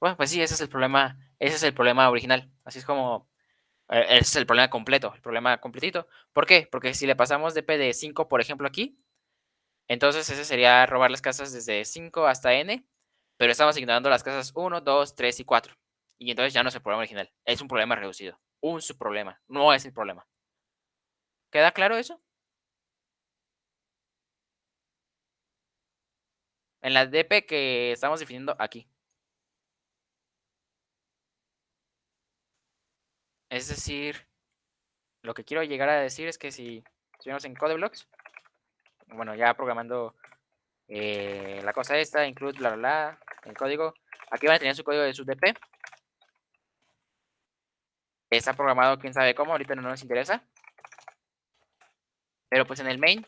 Bueno, pues sí, ese es el problema original. Así es como ese es el problema completo, el problema completito. ¿Por qué? Porque si le pasamos dp de 5, por ejemplo, aquí, entonces ese sería robar las casas desde 5 hasta n, pero estamos ignorando las casas 1, 2, 3 y 4. Y entonces ya no es el problema original, es un problema reducido, un subproblema, no es el problema. ¿Queda claro eso? En la DP que estamos definiendo aquí. Es decir, lo que quiero llegar a decir es que si estuviéramos en CodeBlocks, bueno, ya programando la cosa esta, include bla bla bla, el código, aquí van a tener su código de su DP. Está programado quién sabe cómo, ahorita no nos interesa. Pero pues en el main,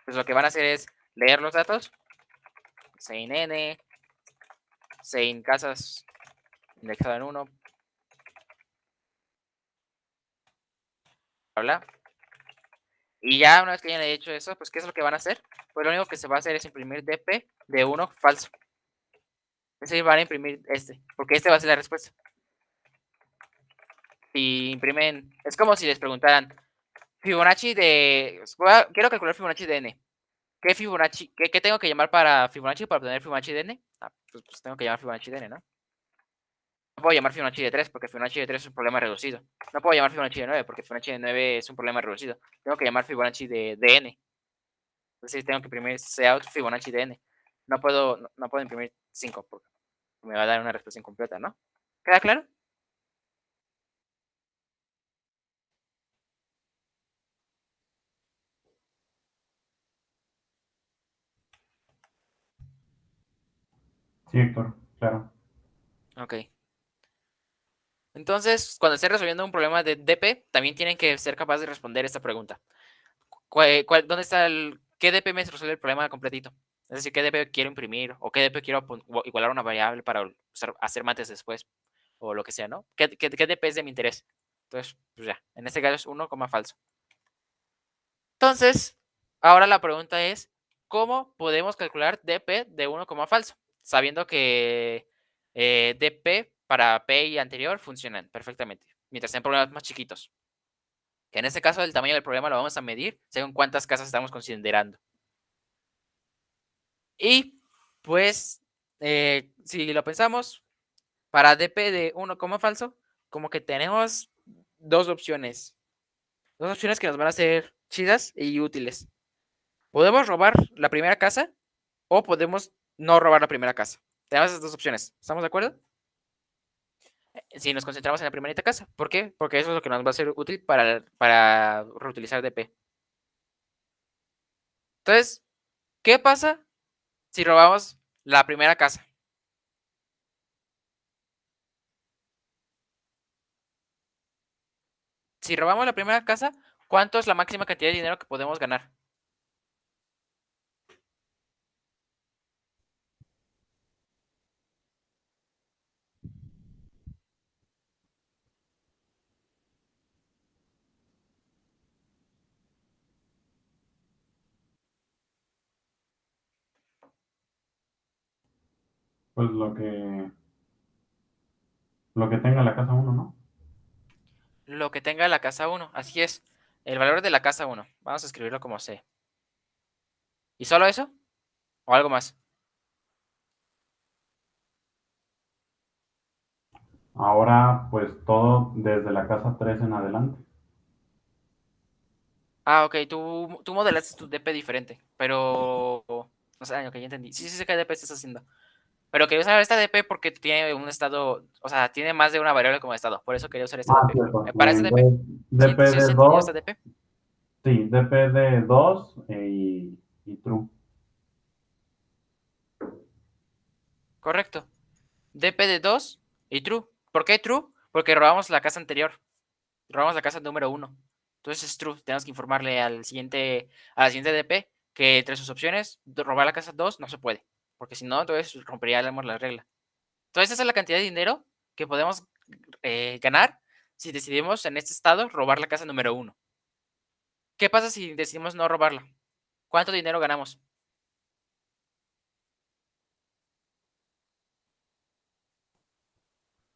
pues lo que van a hacer es leer los datos. Sein n, sein casas indexado en 1, bla bla. Y ya una vez que hayan hecho eso, pues ¿qué es lo que van a hacer? Pues lo único que se va a hacer es imprimir DP de 1 falso. Es decir, van a imprimir este, porque este va a ser la respuesta. Si imprimen, es como si les preguntaran Fibonacci de, quiero calcular Fibonacci de n. ¿Qué Fibonacci, qué tengo que llamar para Fibonacci para obtener Fibonacci de n? Pues tengo que llamar Fibonacci de n, ¿no? No puedo llamar Fibonacci de 3 porque Fibonacci de 3 es un problema reducido. No puedo llamar Fibonacci de 9 porque Fibonacci de 9 es un problema reducido. Tengo que llamar Fibonacci de n. Es decir, tengo que imprimir Cout Fibonacci de n. No puedo imprimir 5 porque me va a dar una respuesta incompleta, ¿no? ¿Queda claro? Sí, Héctor, claro. Ok. Entonces, cuando estén resolviendo un problema de DP, también tienen que ser capaces de responder esta pregunta. ¿Dónde está qué DP me resuelve el problema completito? Es decir, qué DP quiero imprimir o qué DP quiero igualar a una variable para hacer mates después o lo que sea, ¿no? ¿Qué DP es de mi interés? Entonces, pues ya, en este caso es 1, falso. Entonces, ahora la pregunta es, ¿cómo podemos calcular DP de 1, falso? Sabiendo que DP para P y anterior funcionan perfectamente, mientras sean problemas más chiquitos. Que en este caso el tamaño del problema lo vamos a medir según cuántas casas estamos considerando. Y pues, si lo pensamos, para DP de 1, falso, como que tenemos dos opciones. Dos opciones que nos van a ser chidas y útiles. Podemos robar la primera casa o podemos no robar la primera casa. Tenemos esas dos opciones. ¿Estamos de acuerdo? Si nos concentramos en la primerita casa. ¿Por qué? Porque eso es lo que nos va a ser útil para reutilizar DP. Entonces, ¿qué pasa si robamos la primera casa? Si robamos la primera casa, ¿cuánto es la máxima cantidad de dinero que podemos ganar? Pues lo que tenga la casa 1, ¿no? Lo que tenga la casa 1. Así es. El valor de la casa 1. Vamos a escribirlo como C. ¿Y solo eso? ¿O algo más? Ahora, pues todo desde la casa 3 en adelante. Ah, ok. Tú modelaste tu DP diferente. Pero... O sea, ok, ya entendí. Sí, sé qué DP estás haciendo. Pero quería usar esta DP porque tiene un estado... O sea, tiene más de una variable como estado. Por eso quería usar esta DP. Cierto. ¿Para esta DP? DP ¿Sí de has entendido 2, esta DP? sí, DP de 2 y true. Correcto. DP de 2 y true. ¿Por qué true? Porque robamos la casa anterior. Robamos la casa número 1. Entonces es true. Tenemos que informarle a la siguiente DP que entre sus opciones, robar la casa 2 no se puede. Porque si no, entonces romperíamos la regla. Entonces esa es la cantidad de dinero que podemos ganar si decidimos en este estado robar la casa número 1. ¿Qué pasa si decidimos no robarla? ¿Cuánto dinero ganamos?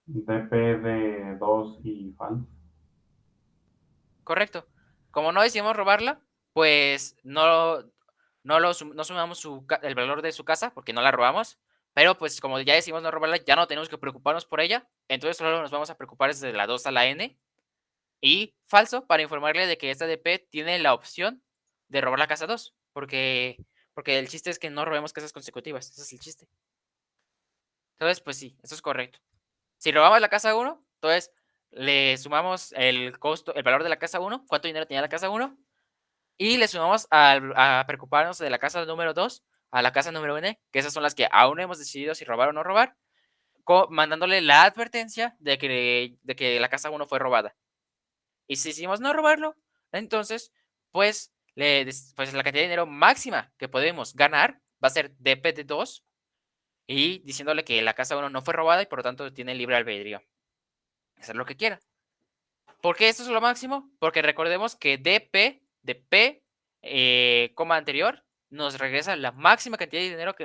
DP de 2 y false. Correcto. Como no decidimos robarla, pues no sumamos el valor de su casa porque no la robamos. Pero pues como ya decidimos no robarla, ya no tenemos que preocuparnos por ella. Entonces solo nos vamos a preocupar desde la 2 a la n. Y falso para informarle de que esta DP tiene la opción de robar la casa 2. Porque el chiste es que no robemos casas consecutivas. Ese es el chiste. Entonces, pues sí, eso es correcto. Si robamos la casa 1, entonces le sumamos el costo, el valor de la casa 1, cuánto dinero tenía la casa 1, y le sumamos a preocuparnos de la casa número 2 a la casa número N, que esas son las que aún no hemos decidido si robar o no robar, mandándole la advertencia de que la casa 1 fue robada. Y si decidimos no robarlo, entonces, pues la cantidad de dinero máxima que podemos ganar va a ser DP de 2 y diciéndole que la casa 1 no fue robada y por lo tanto tiene libre albedrío. Hacer lo que quiera. ¿Por qué esto es lo máximo? Porque recordemos que DP de P, coma anterior, nos regresa la máxima cantidad de dinero que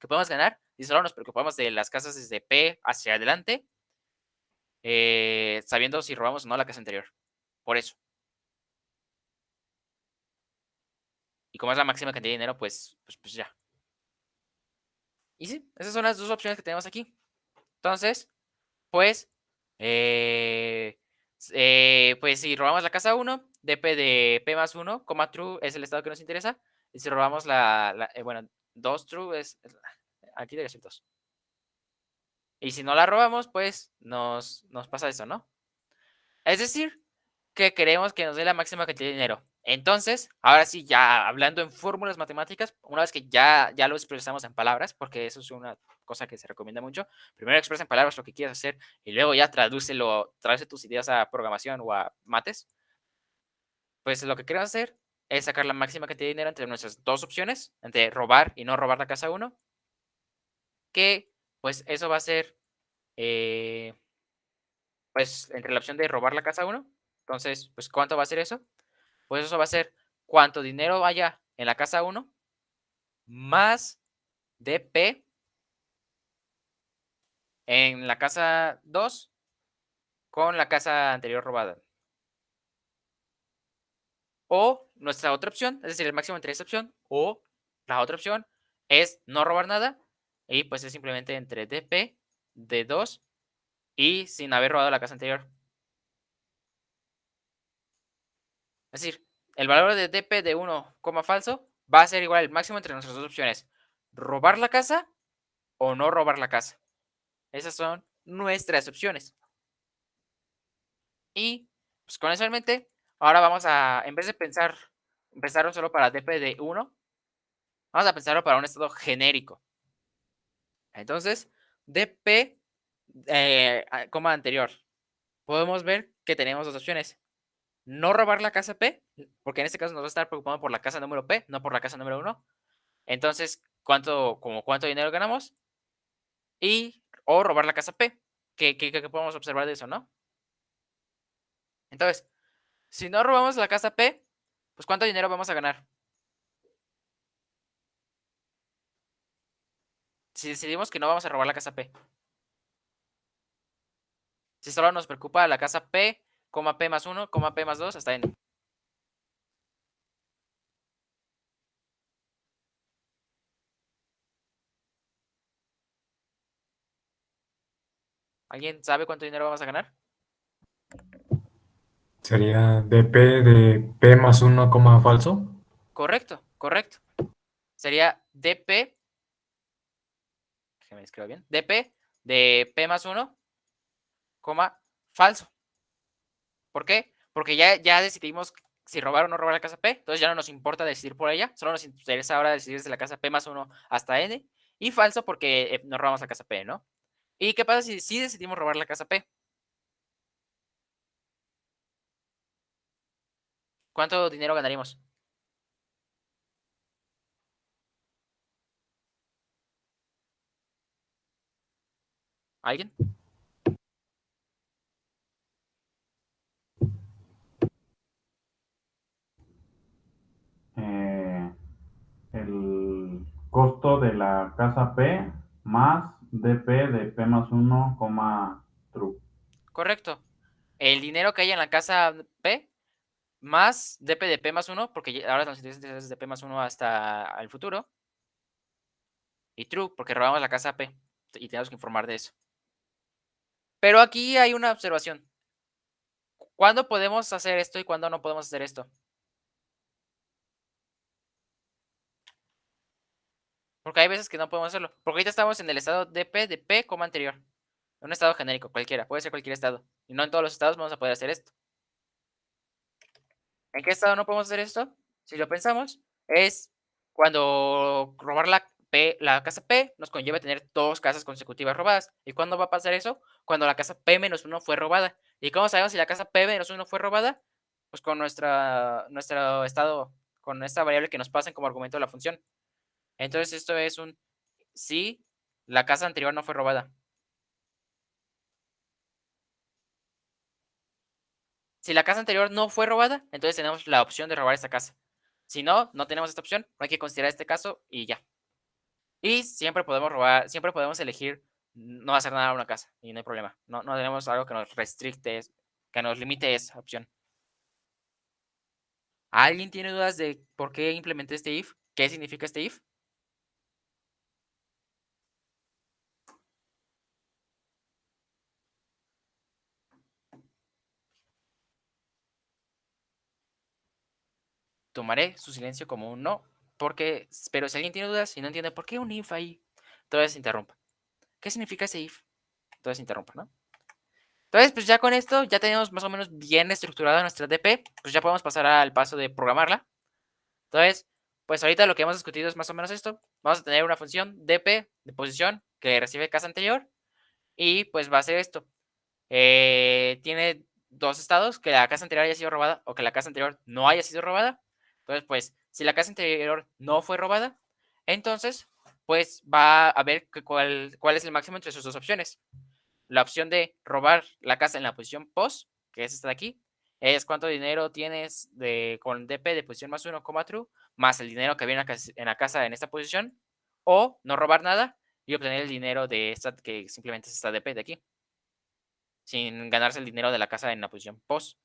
podemos ganar y solo nos preocupamos de las casas desde P hacia adelante, sabiendo si robamos o no la casa anterior. Por eso. Y como es la máxima cantidad de dinero, pues ya. Y sí, esas son las dos opciones que tenemos aquí. Entonces, pues, pues si robamos la casa 1, DP de P más 1, true es el estado que nos interesa. Y si robamos bueno, 2 true aquí debe ser 2. Y si no la robamos, pues nos pasa eso, ¿no? Es decir, que queremos que nos dé la máxima cantidad de dinero. Entonces, ahora sí, ya hablando en fórmulas matemáticas, una vez que ya lo expresamos en palabras, porque eso es una cosa que se recomienda mucho, primero expresa en palabras lo que quieres hacer y luego ya traduce tus ideas a programación o a mates. Pues lo que queremos hacer es sacar la máxima cantidad de dinero entre nuestras dos opciones, entre robar y no robar la casa 1, que pues eso va a ser, pues entre la opción de robar la casa 1, entonces, pues ¿cuánto va a ser eso? Pues eso va a ser cuánto dinero haya en la casa 1 más DP en la casa 2 con la casa anterior robada. O nuestra otra opción, es decir, el máximo entre esta opción, o la otra opción es no robar nada y pues es simplemente entre DP de 2 y sin haber robado la casa anterior. Es decir, el valor de DP de 1, falso va a ser igual al máximo entre nuestras dos opciones. Robar la casa o no robar la casa. Esas son nuestras opciones. Y pues con eso en mente, ahora vamos a, en vez de pensarlo solo para DP de 1, vamos a pensarlo para un estado genérico. Entonces, DP, coma anterior, podemos ver que tenemos dos opciones. No robar la casa P, porque en este caso nos va a estar preocupando por la casa número P, no por la casa número 1. Entonces, ¿cuánto dinero ganamos? O robar la casa P. ¿Qué podemos observar de eso, no? Entonces, si no robamos la casa P, pues ¿cuánto dinero vamos a ganar? Si decidimos que no vamos a robar la casa P. Si solo nos preocupa la casa P, P más 1, P más 2, hasta N. ¿Alguien sabe cuánto dinero vamos a ganar? Sería DP de P más 1, falso. Correcto. Sería DP, déjame escribir bien, DP de P más 1, falso. ¿Por qué? Porque ya decidimos si robar o no robar la casa P, entonces ya no nos importa decidir por ella, solo nos interesa ahora decidir desde la casa P más 1 hasta N, y falso porque no robamos la casa P, ¿no? ¿Y qué pasa si sí decidimos robar la casa P? ¿Cuánto dinero ganaríamos? ¿Alguien? El costo de la casa P más DP de P más 1, true. Correcto. El dinero que hay en la casa P más DP de P más 1, porque ahora nos interesa desde P más 1 hasta el futuro. Y true, porque robamos la casa P. Y tenemos que informar de eso. Pero aquí hay una observación. ¿cuándo podemos hacer esto y cuándo no podemos hacer esto? Porque hay veces que no podemos hacerlo. Porque ahorita estamos en el estado dp de p como anterior. Un estado genérico, cualquiera. Puede ser cualquier estado. Y no en todos los estados vamos a poder hacer esto. ¿En qué estado no podemos hacer esto? Si lo pensamos, es cuando robar la casa P nos conlleva tener 2 casas consecutivas robadas. ¿Y cuándo va a pasar eso? Cuando la casa P-1 fue robada. ¿Y cómo sabemos si la casa P-1 fue robada? Pues con nuestro estado, con esta variable que nos pasen como argumento de la función. Entonces esto es un si la casa anterior no fue robada. Si la casa anterior no fue robada, entonces tenemos la opción de robar esta casa. Si no, no tenemos esta opción, no hay que considerar este caso y ya. Y siempre podemos robar, siempre podemos elegir no hacer nada a una casa y no hay problema. No tenemos algo que nos restricte, que nos limite esa opción. ¿Alguien tiene dudas de por qué implementé este if? ¿Qué significa este if? Tomaré su silencio como un no, pero si alguien tiene dudas y no entiende por qué un if ahí, entonces interrumpa. ¿Qué significa ese if? Entonces interrumpa, ¿no? Entonces, pues ya con esto, ya tenemos más o menos bien estructurada nuestra DP, pues ya podemos pasar al paso de programarla. Entonces, pues ahorita lo que hemos discutido es más o menos esto. Vamos a tener una función DP de posición que recibe casa anterior y pues va a ser esto. Tiene 2 estados, que la casa anterior haya sido robada o que la casa anterior no haya sido robada. Entonces, pues, si la casa anterior no fue robada, entonces, pues va a ver cuál es el máximo entre sus 2 opciones. La opción de robar la casa en la posición post, que es esta de aquí, es cuánto dinero tienes con DP de posición más 1, true, más el dinero que viene en la casa en esta posición, o no robar nada y obtener el dinero de esta que simplemente es esta DP de aquí, sin ganarse el dinero de la casa en la posición post.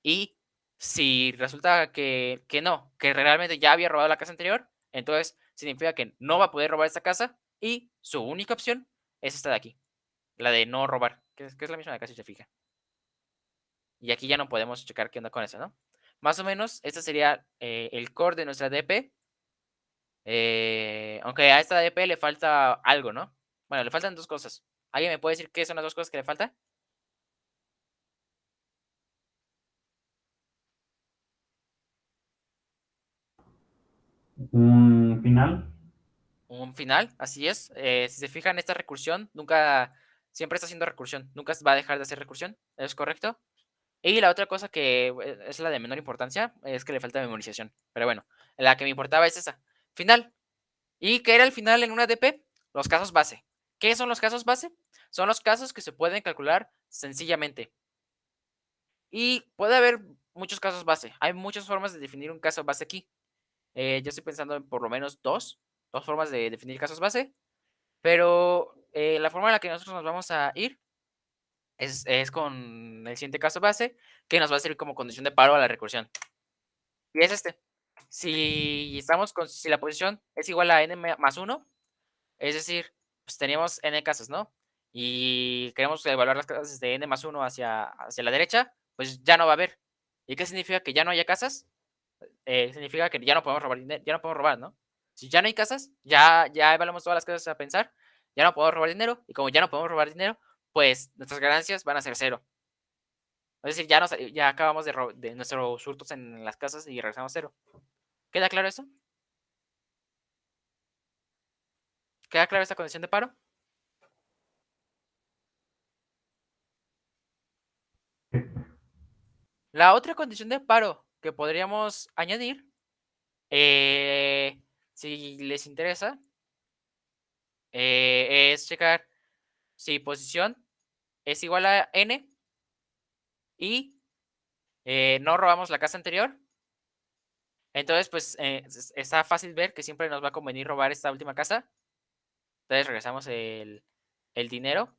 Y si resulta que no, que realmente ya había robado la casa anterior, entonces significa que no va a poder robar esta casa y su única opción es esta de aquí, la de no robar, que es la misma de acá si se fija. Y aquí ya no podemos checar qué onda con eso, ¿no? Más o menos, este sería el core de nuestra DP. Aunque a esta DP le falta algo, ¿no? Bueno, le faltan 2 cosas. ¿Alguien me puede decir qué son las 2 cosas que le faltan? Un final. Un final, así es. Si se fijan, esta recursión siempre está haciendo recursión. Nunca va a dejar de hacer recursión. ¿Es correcto? Y la otra cosa que es la de menor importancia es que le falta memorización. Pero bueno, la que me importaba es esa. Final. ¿Y qué era el final en una DP? Los casos base. ¿Qué son los casos base? Son los casos que se pueden calcular sencillamente. Y puede haber muchos casos base. Hay muchas formas de definir un caso base aquí. Yo estoy pensando en por lo menos dos formas de definir casos base. Pero la forma en la que nosotros nos vamos a ir es con el siguiente caso base, que nos va a servir como condición de paro a la recursión. Y es este. Si la posición es igual a n más 1, es decir, pues teníamos n casas, ¿no? Y queremos evaluar las casas de n más 1 hacia la derecha, pues ya no va a haber. ¿Y qué significa que ya no haya casas? Significa que ya no podemos robar dinero, ya no podemos robar, ¿no? Si ya no hay casas, ya evaluamos todas las casas a pensar, ya no podemos robar dinero, y como ya no podemos robar dinero, pues nuestras ganancias van a ser 0. Es decir, ya acabamos de nuestros hurtos en las casas y regresamos 0. ¿Queda claro eso? ¿Queda clara esta condición de paro? La otra condición de paro que podríamos añadir, si les interesa, es checar si posición es igual a n y no robamos la casa anterior. Entonces, pues está fácil ver que siempre nos va a convenir robar esta última casa. Entonces regresamos el dinero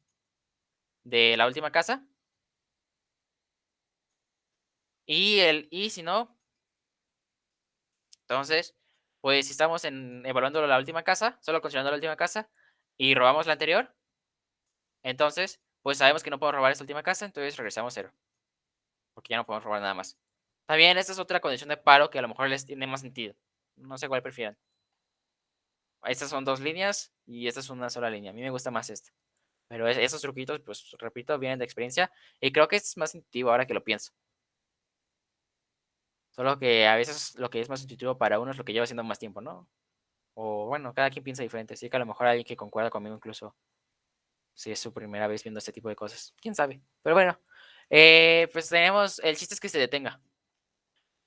de la última casa. Y si no, entonces, pues si estamos evaluando la última casa, solo considerando la última casa, y robamos la anterior, entonces, pues sabemos que no podemos robar esta última casa, entonces regresamos 0. porque ya no podemos robar nada más. También esta es otra condición de paro que a lo mejor les tiene más sentido. No sé cuál prefieran. Estas son 2 líneas y esta es una sola línea. A mí me gusta más esta. Pero esos truquitos, pues repito, vienen de experiencia y creo que es más intuitivo ahora que lo pienso. Solo que a veces lo que es más intuitivo para uno es lo que lleva haciendo más tiempo, ¿no? O bueno, cada quien piensa diferente. Así que a lo mejor hay alguien que concuerda conmigo incluso si es su primera vez viendo este tipo de cosas. ¿Quién sabe? Pero bueno, pues tenemos, el chiste es que se detenga.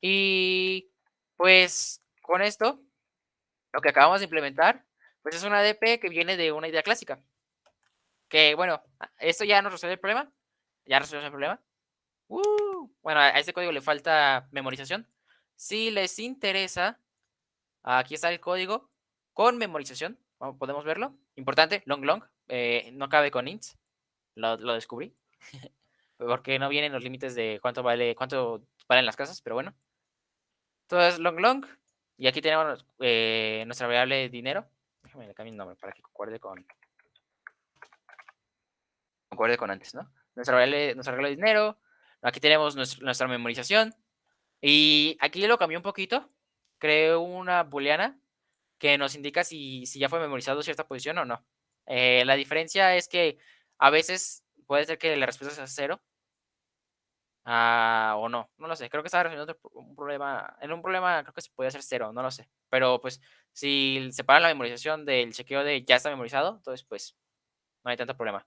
Y pues con esto, lo que acabamos de implementar, pues es una ADP que viene de una idea clásica. Que bueno, esto ya nos resuelve el problema. Ya resuelve el problema. Bueno, a este código le falta memorización. Si les interesa, aquí está el código con memorización. Podemos verlo. Importante, long. No cabe con ints. Lo descubrí. Porque no vienen los límites de cuánto valen las casas, pero bueno. Entonces, long. Y aquí tenemos nuestra variable dinero. Déjame le cambio el nombre para que concuerde con antes, ¿no? Nuestra variable de dinero. Aquí tenemos nuestra memorización. Y aquí lo cambié un poquito. Creé una booleana que nos indica si ya fue memorizado cierta posición o no. La diferencia es que a veces puede ser que la respuesta sea 0. O no lo sé. Creo que estaba resolviendo un problema. En un problema creo que se podía hacer 0, no lo sé. Pero pues si separan la memorización del chequeo de ya está memorizado, entonces pues no hay tanto problema.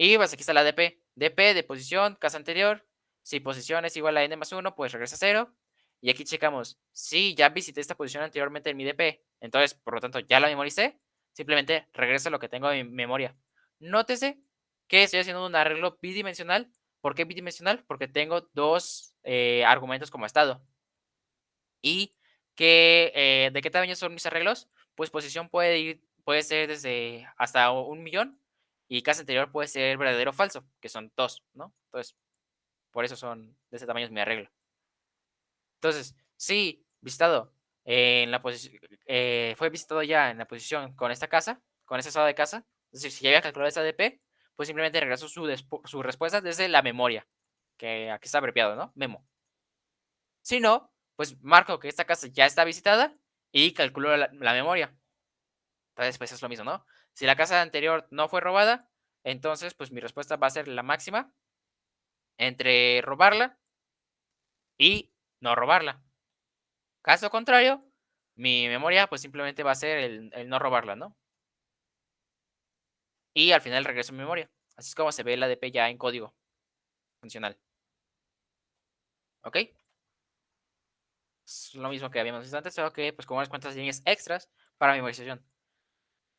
Y pues aquí está la DP. DP de posición, casa anterior. Si posición es igual a n más 1, pues regresa a 0. Y aquí checamos, si ya visité esta posición anteriormente en mi DP, entonces por lo tanto ya la memoricé, simplemente regreso lo que tengo en mi memoria. Nótese que estoy haciendo un arreglo bidimensional. ¿Por qué bidimensional? Porque tengo 2 argumentos como estado. Y que, ¿de qué tamaño son mis arreglos? Pues posición puede ser desde hasta 1.000.000 y casa anterior puede ser verdadero o falso, que son 2, ¿no? Entonces, por eso son de ese tamaño es mi arreglo. Entonces, sí, visitado en la posición, fue visitado ya en la posición con esta casa, con ese estado de casa. Es decir, si ya había calculado esa ADP, pues simplemente regresó su respuesta desde la memoria, que aquí está abreviado, ¿no? Memo. Si no, pues marco que esta casa ya está visitada y calculo la memoria. Entonces, pues es lo mismo, ¿no? Si la casa anterior no fue robada, entonces, pues mi respuesta va a ser la máxima entre robarla y no robarla. Caso contrario, mi memoria, pues simplemente va a ser el no robarla, ¿no? Y al final regreso mi memoria. Así es como se ve el ADP ya en código funcional. ¿Ok? Es lo mismo que habíamos visto antes, solo que pues con unas cuantas líneas extras para memorización.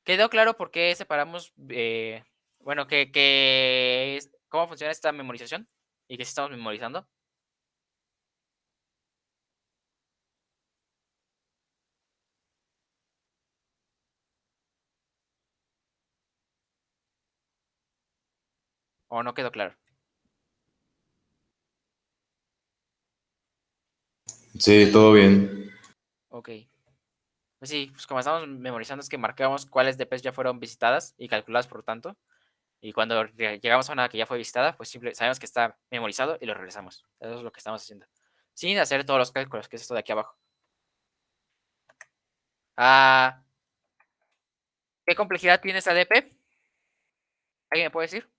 ¿Quedó claro por qué separamos, bueno, cómo funciona esta memorización? ¿Y qué estamos memorizando? ¿O no quedó claro? Sí, todo bien. Ok. Pues sí, pues como estamos memorizando es que marcamos cuáles DPs ya fueron visitadas y calculadas por lo tanto. Y cuando llegamos a una que ya fue visitada, pues sabemos que está memorizado y lo regresamos. Eso es lo que estamos haciendo. Sin hacer todos los cálculos, que es esto de aquí abajo. ¿Qué complejidad tiene esta DP? ¿Alguien me puede decir?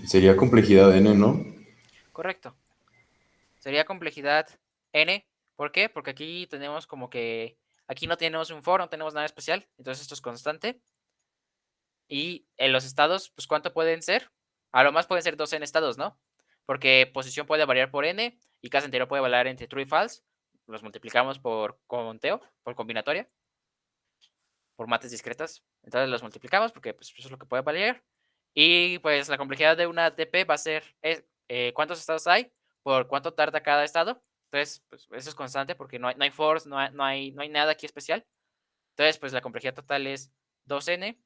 Sería complejidad n, ¿no? Correcto. Sería complejidad n. ¿Por qué? Porque aquí tenemos como que... Aquí no tenemos un for, no tenemos nada especial. Entonces esto es constante. Y en los estados, pues ¿cuánto pueden ser? A lo más pueden ser 2n estados, ¿no? Porque posición puede variar por n y casa entero puede variar entre true y false. Los multiplicamos por conteo, por combinatoria, por mates discretas. Entonces los multiplicamos porque pues, eso es lo que puede variar. Y pues la complejidad de una DP va a ser cuántos estados hay por cuánto tarda cada estado. Entonces, pues eso es constante porque no hay force, no hay nada aquí especial. Entonces, pues la complejidad total es 2n.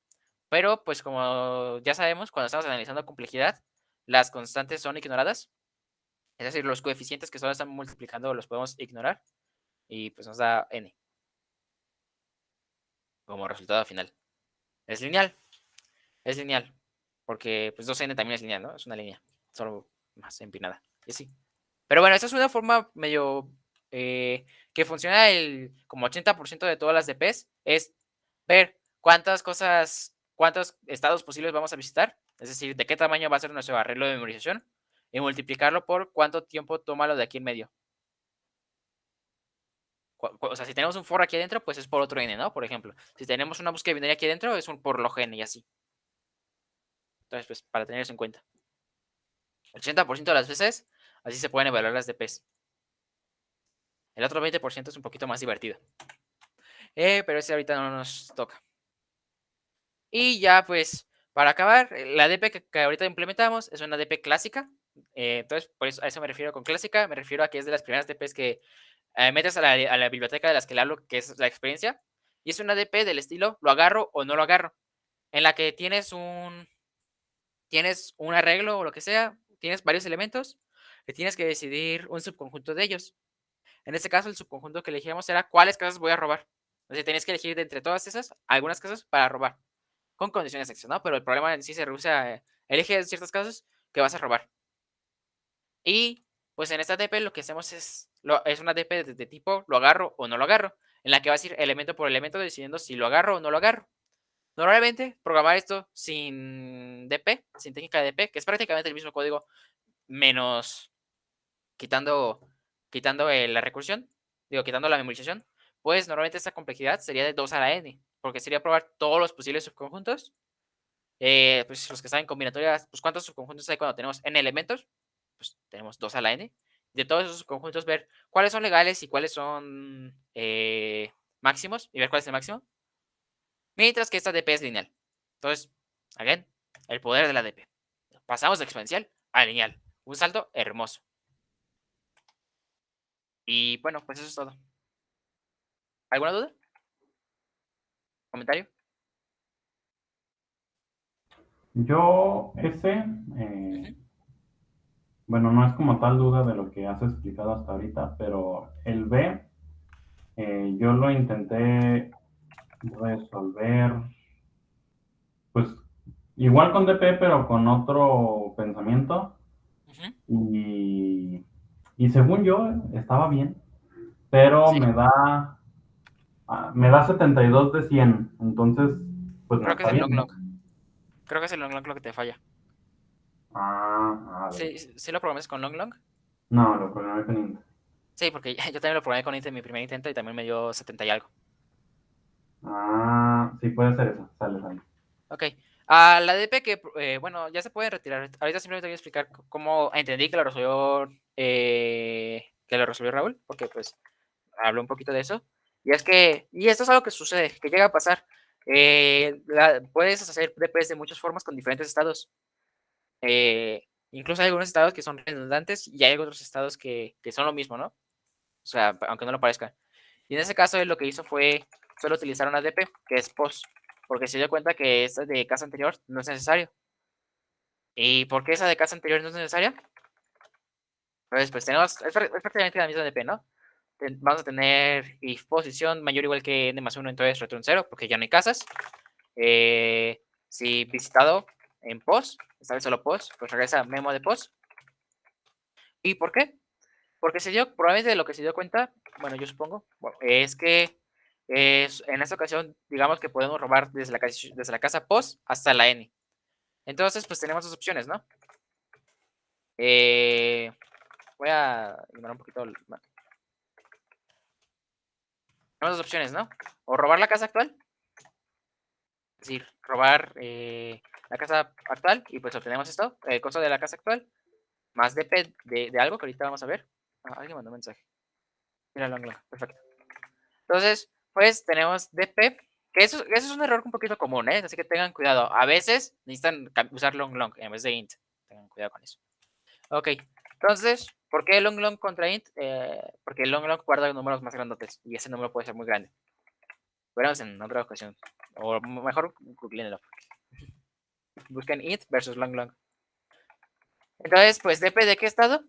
Pero, pues como ya sabemos, cuando estamos analizando complejidad, las constantes son ignoradas. Es Es decir, los coeficientes que solo están multiplicando los podemos ignorar y pues nos da n como resultado final. Es lineal, porque pues 2n también es lineal, ¿no? Es una línea, solo más empinada, y así. Pero bueno, esta es una forma medio que funciona como 80% de todas las DPs, es ver cuántos estados posibles vamos a visitar, es decir, de qué tamaño va a ser nuestro arreglo de memorización, y multiplicarlo por cuánto tiempo toma lo de aquí en medio. O sea, si tenemos un for aquí adentro, pues es por otro n, ¿no? Por ejemplo, si tenemos una búsqueda binaria aquí adentro, es un por log n y así. Entonces, pues, para tener eso en cuenta. El 80% de las veces, así se pueden evaluar las DPs. El otro 20% es un poquito más divertido. Pero ese ahorita no nos toca. Y ya, pues, para acabar, la DP que ahorita implementamos es una DP clásica. Entonces, por eso, a eso me refiero con clásica. Me refiero a que es de las primeras DPs que metes a la biblioteca de las que le hablo, que es la experiencia. Y es una DP del estilo, lo agarro o no lo agarro. En la que tienes un arreglo o lo que sea, tienes varios elementos, que tienes que decidir un subconjunto de ellos. En este caso, el subconjunto que elegíamos era cuáles casas voy a robar. O sea, tenías que elegir de entre todas esas, algunas casas para robar, con condiciones extras, ¿no? Pero el problema en sí se reduce a elige ciertas casas que vas a robar. Y pues en esta DP lo que hacemos es una DP de tipo lo agarro o no lo agarro, en la que vas a ir elemento por elemento decidiendo si lo agarro o no lo agarro. Normalmente, programar esto sin DP, sin técnica de DP, que es prácticamente el mismo código, menos quitando la recursión, quitando la memorización, pues normalmente esta complejidad sería de 2 a la n, porque sería probar todos los posibles subconjuntos. Pues los que saben combinatorias, pues cuántos subconjuntos hay cuando tenemos n elementos, pues tenemos 2 a la n. De todos esos subconjuntos, ver cuáles son legales y cuáles son máximos, y ver cuál es el máximo. Mientras que esta DP es lineal. Entonces, again, el poder de la DP. Pasamos de exponencial a lineal. Un salto hermoso. Y bueno, pues eso es todo. ¿Alguna duda? ¿Comentario? Yo, bueno, no es como tal duda de lo que has explicado hasta ahorita, pero el B, yo lo intenté resolver, pues igual con DP, pero con otro pensamiento. Y según yo, estaba bien, pero ¿Sí? me da 72 de 100, entonces, pues no Creo que es está el bien, long ¿no? long. Creo que es el long long lo que te falla. A ver. ¿Sí lo programas con long long? No, lo programé con int. Sí, porque yo también lo programé con int en mi primer intento y también me dio 70 y algo. Sí, puede ser eso. Sale. Ok. La DP que, bueno, ya se puede retirar. Ahorita simplemente voy a explicar cómo entendí que lo resolvió Raúl, porque pues habló un poquito de eso. Y esto es algo que sucede, que llega a pasar. Puedes hacer DPs de muchas formas con diferentes estados. Incluso hay algunos estados que son redundantes y hay otros estados que son lo mismo, ¿no? O sea, aunque no lo parezca. Y en ese caso, él lo que hizo fue solo utilizar una DP, que es post, porque se dio cuenta que esta de casa anterior no es necesario. ¿Y por qué esa de casa anterior no es necesaria? Entonces, pues es prácticamente la misma DP, ¿no? Vamos a tener if posición mayor o igual que n más 1, entonces return 0, porque ya no hay casas. Si visitado en post, esta vez solo post, pues regresa memo de post. ¿Y por qué? Porque probablemente de lo que se dio cuenta, bueno, yo supongo, es que en esta ocasión, digamos que podemos robar desde la casa post hasta la n. Entonces, pues tenemos dos opciones, ¿no? Voy a ignorar un poquito. Tenemos dos opciones, ¿no? O robar la casa actual, es decir, robar la casa actual y pues obtenemos esto, el costo de la casa actual, más DP de algo que ahorita vamos a ver. Alguien mandó un mensaje. Mira, perfecto. Entonces, pues tenemos DP, que eso es un error un poquito común, ¿eh? Así que tengan cuidado. A veces necesitan usar long long en vez de int. Tengan cuidado con eso. Ok, entonces, ¿por qué long long contra int? Porque el long long guarda números más grandotes y ese número puede ser muy grande. Veremos en otra ocasión. O mejor, googleenlo. Busquen int versus long long. Entonces, pues, ¿DP de qué estado?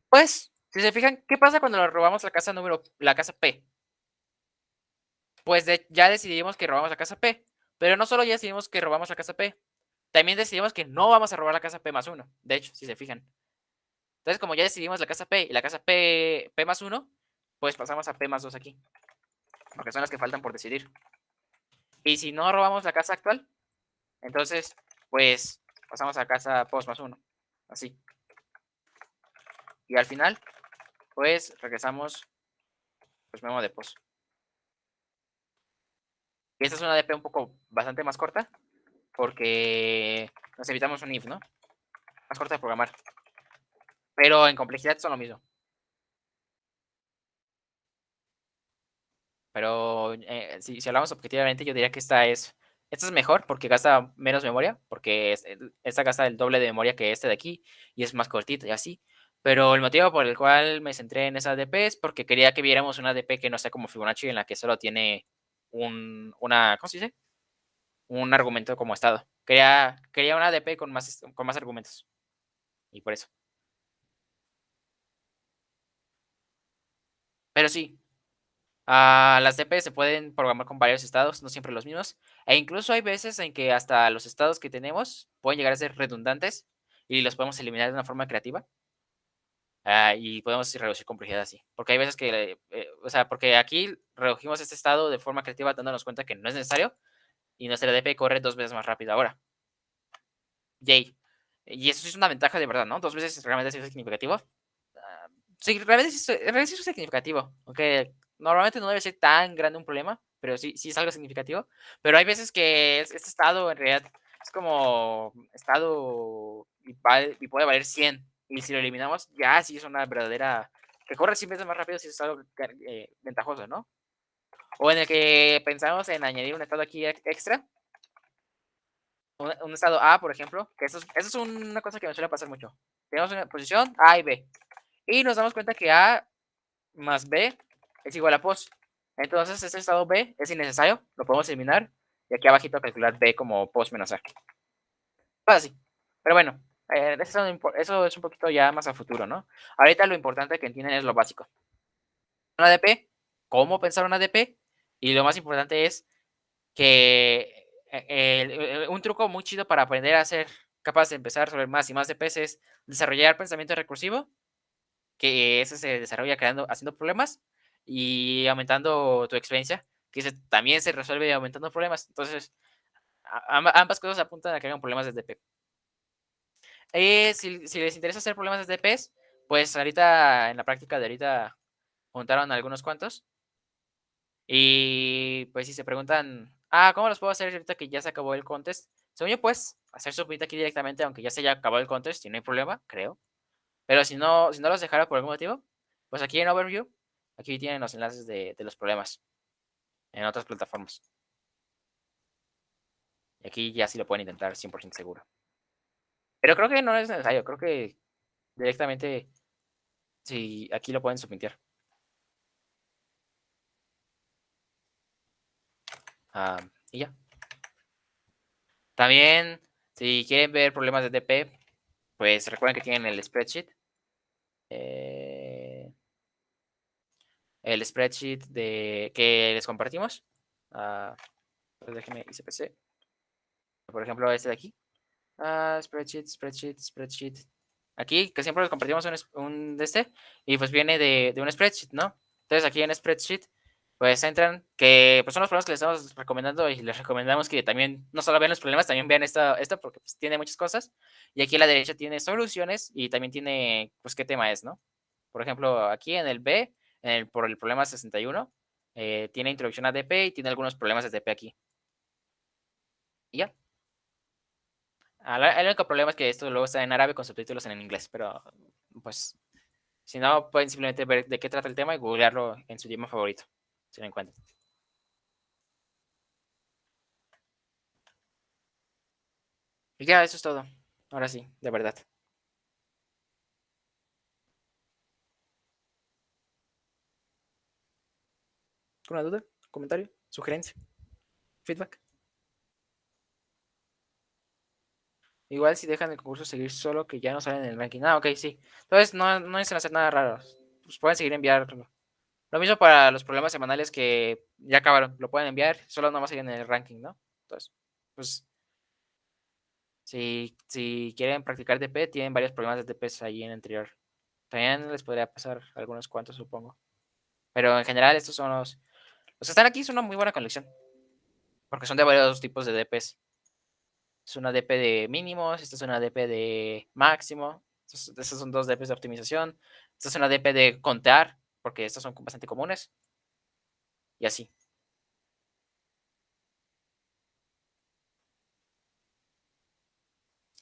Pues, si se fijan, ¿qué pasa cuando nos robamos la casa P? Pues ya decidimos que robamos la casa P, pero no solo ya decidimos que robamos la casa P, también decidimos que no vamos a robar la casa P más 1, de hecho, si se fijan. Entonces, como ya decidimos la casa P y la casa P más 1, pues pasamos a P más 2 aquí, porque son las que faltan por decidir. Y si no robamos la casa actual, entonces, pues pasamos a casa post más 1, así. Y al final, pues regresamos, pues memo de post. Y esta es una DP un poco bastante más corta, porque nos evitamos un if, ¿no? Más corta de programar. Pero en complejidad son lo mismo. Pero si hablamos objetivamente, yo diría que esta es mejor porque gasta menos memoria, porque esta gasta el doble de memoria que este de aquí y es más cortita y así. Pero el motivo por el cual me centré en esa DP es porque quería que viéramos una DP que no sea como Fibonacci, en la que solo tiene ¿cómo se dice? Un argumento como estado. Quería una DP con más argumentos. Y por eso. Pero sí, las DP se pueden programar con varios estados, no siempre los mismos. E incluso hay veces en que hasta los estados que tenemos pueden llegar a ser redundantes y los podemos eliminar de una forma creativa. Y podemos reducir complejidad así. Porque hay veces que, o sea, porque aquí redujimos este estado de forma creativa dándonos cuenta que no es necesario y nuestra DP corre 2 veces más rápido ahora. Yay. Y eso sí es una ventaja de verdad, ¿no? 2 veces realmente sí es significativo. Sí, realmente sí es significativo. Aunque normalmente no debe ser tan grande un problema, pero sí es algo significativo. Pero hay veces que este estado en realidad es como estado y puede valer 100. Y si lo eliminamos, ya sí es una verdadera. Que corre 100 veces más rápido si es algo ventajoso, ¿no? O en el que pensamos en añadir un estado aquí extra. Un estado A, por ejemplo, que eso es una cosa que me suele pasar mucho. Tenemos una posición A y B. Y nos damos cuenta que A más B es igual a pos. Entonces, este estado B es innecesario, lo podemos eliminar. Y aquí abajito calcular B como pos menos A. Así. Pero bueno, eso es un poquito ya más a futuro, ¿no? Ahorita lo importante que entienden es lo básico. Una DP, cómo pensar una DP. Y lo más importante es que un truco muy chido para aprender a ser capaz de empezar a resolver más y más DPs es desarrollar pensamiento recursivo, que ese se desarrolla haciendo problemas y aumentando tu experiencia, que ese también se resuelve aumentando problemas. Entonces, ambas cosas apuntan a que hagan problemas de DP. Si les interesa hacer problemas de DPs, pues ahorita en la práctica de ahorita juntaron algunos cuantos. Y pues si se preguntan, ¿cómo los puedo hacer ahorita que ya se acabó el contest? Según yo, pues hacer su aquí directamente, aunque ya se haya acabado el contest y no hay problema, creo. Pero si no los dejara por algún motivo, pues aquí en Overview, aquí tienen los enlaces de los problemas en otras plataformas. Y aquí ya sí lo pueden intentar 100% seguro. Pero creo que no es necesario, creo que directamente sí, aquí lo pueden submitir. Y ya. También, si quieren ver problemas de DP, pues recuerden que tienen el spreadsheet. El spreadsheet que les compartimos. Pues déjenme ICPC. Por ejemplo, este de aquí. Spreadsheet. Aquí, que siempre les compartimos un de este. Y pues viene de un spreadsheet, ¿no? Entonces aquí en spreadsheet, pues entran, que pues son los problemas que les estamos recomendando y les recomendamos que también no solo vean los problemas, también vean esto porque pues, tiene muchas cosas. Y aquí a la derecha tiene soluciones y también tiene, pues, qué tema es, ¿no? Por ejemplo, aquí en el B, por el problema 61, tiene introducción a DP y tiene algunos problemas de DP aquí. Y ya. El único problema es que esto luego está en árabe con subtítulos en inglés, pero pues si no, pueden simplemente ver de qué trata el tema y googlearlo en su idioma favorito, si lo encuentran. Y ya, eso es todo. Ahora sí, de verdad. ¿Alguna duda? ¿Comentario? ¿Sugerencia? ¿Feedback? Igual si dejan el concurso seguir solo que ya no salen en el ranking. Ah, ok, sí. Entonces no necesitan hacer nada raro. Pues pueden seguir enviarlo. Lo mismo para los problemas semanales que ya acabaron. Lo pueden enviar, solo no va a salir en el ranking, ¿no? Entonces, pues si quieren practicar DP, tienen varios problemas de DPs ahí en el anterior. También les podría pasar algunos cuantos, supongo. Pero en general estos son los que están aquí son una muy buena colección. Porque son de varios tipos de DPs. Es una DP de mínimos, esta es una DP de máximo. Estos son dos DPs de optimización. Esta es una DP de contear, porque estas son bastante comunes. Y así.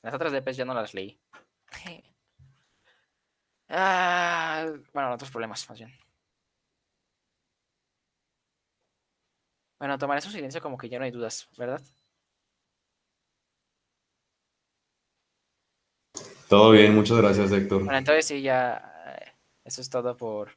Las otras DPs ya no las leí. Bueno, otros problemas, más bien. Bueno, tomaré su silencio como que ya no hay dudas, ¿verdad? Todo bien, muchas gracias, Héctor. Bueno, entonces sí, ya. Eso es todo por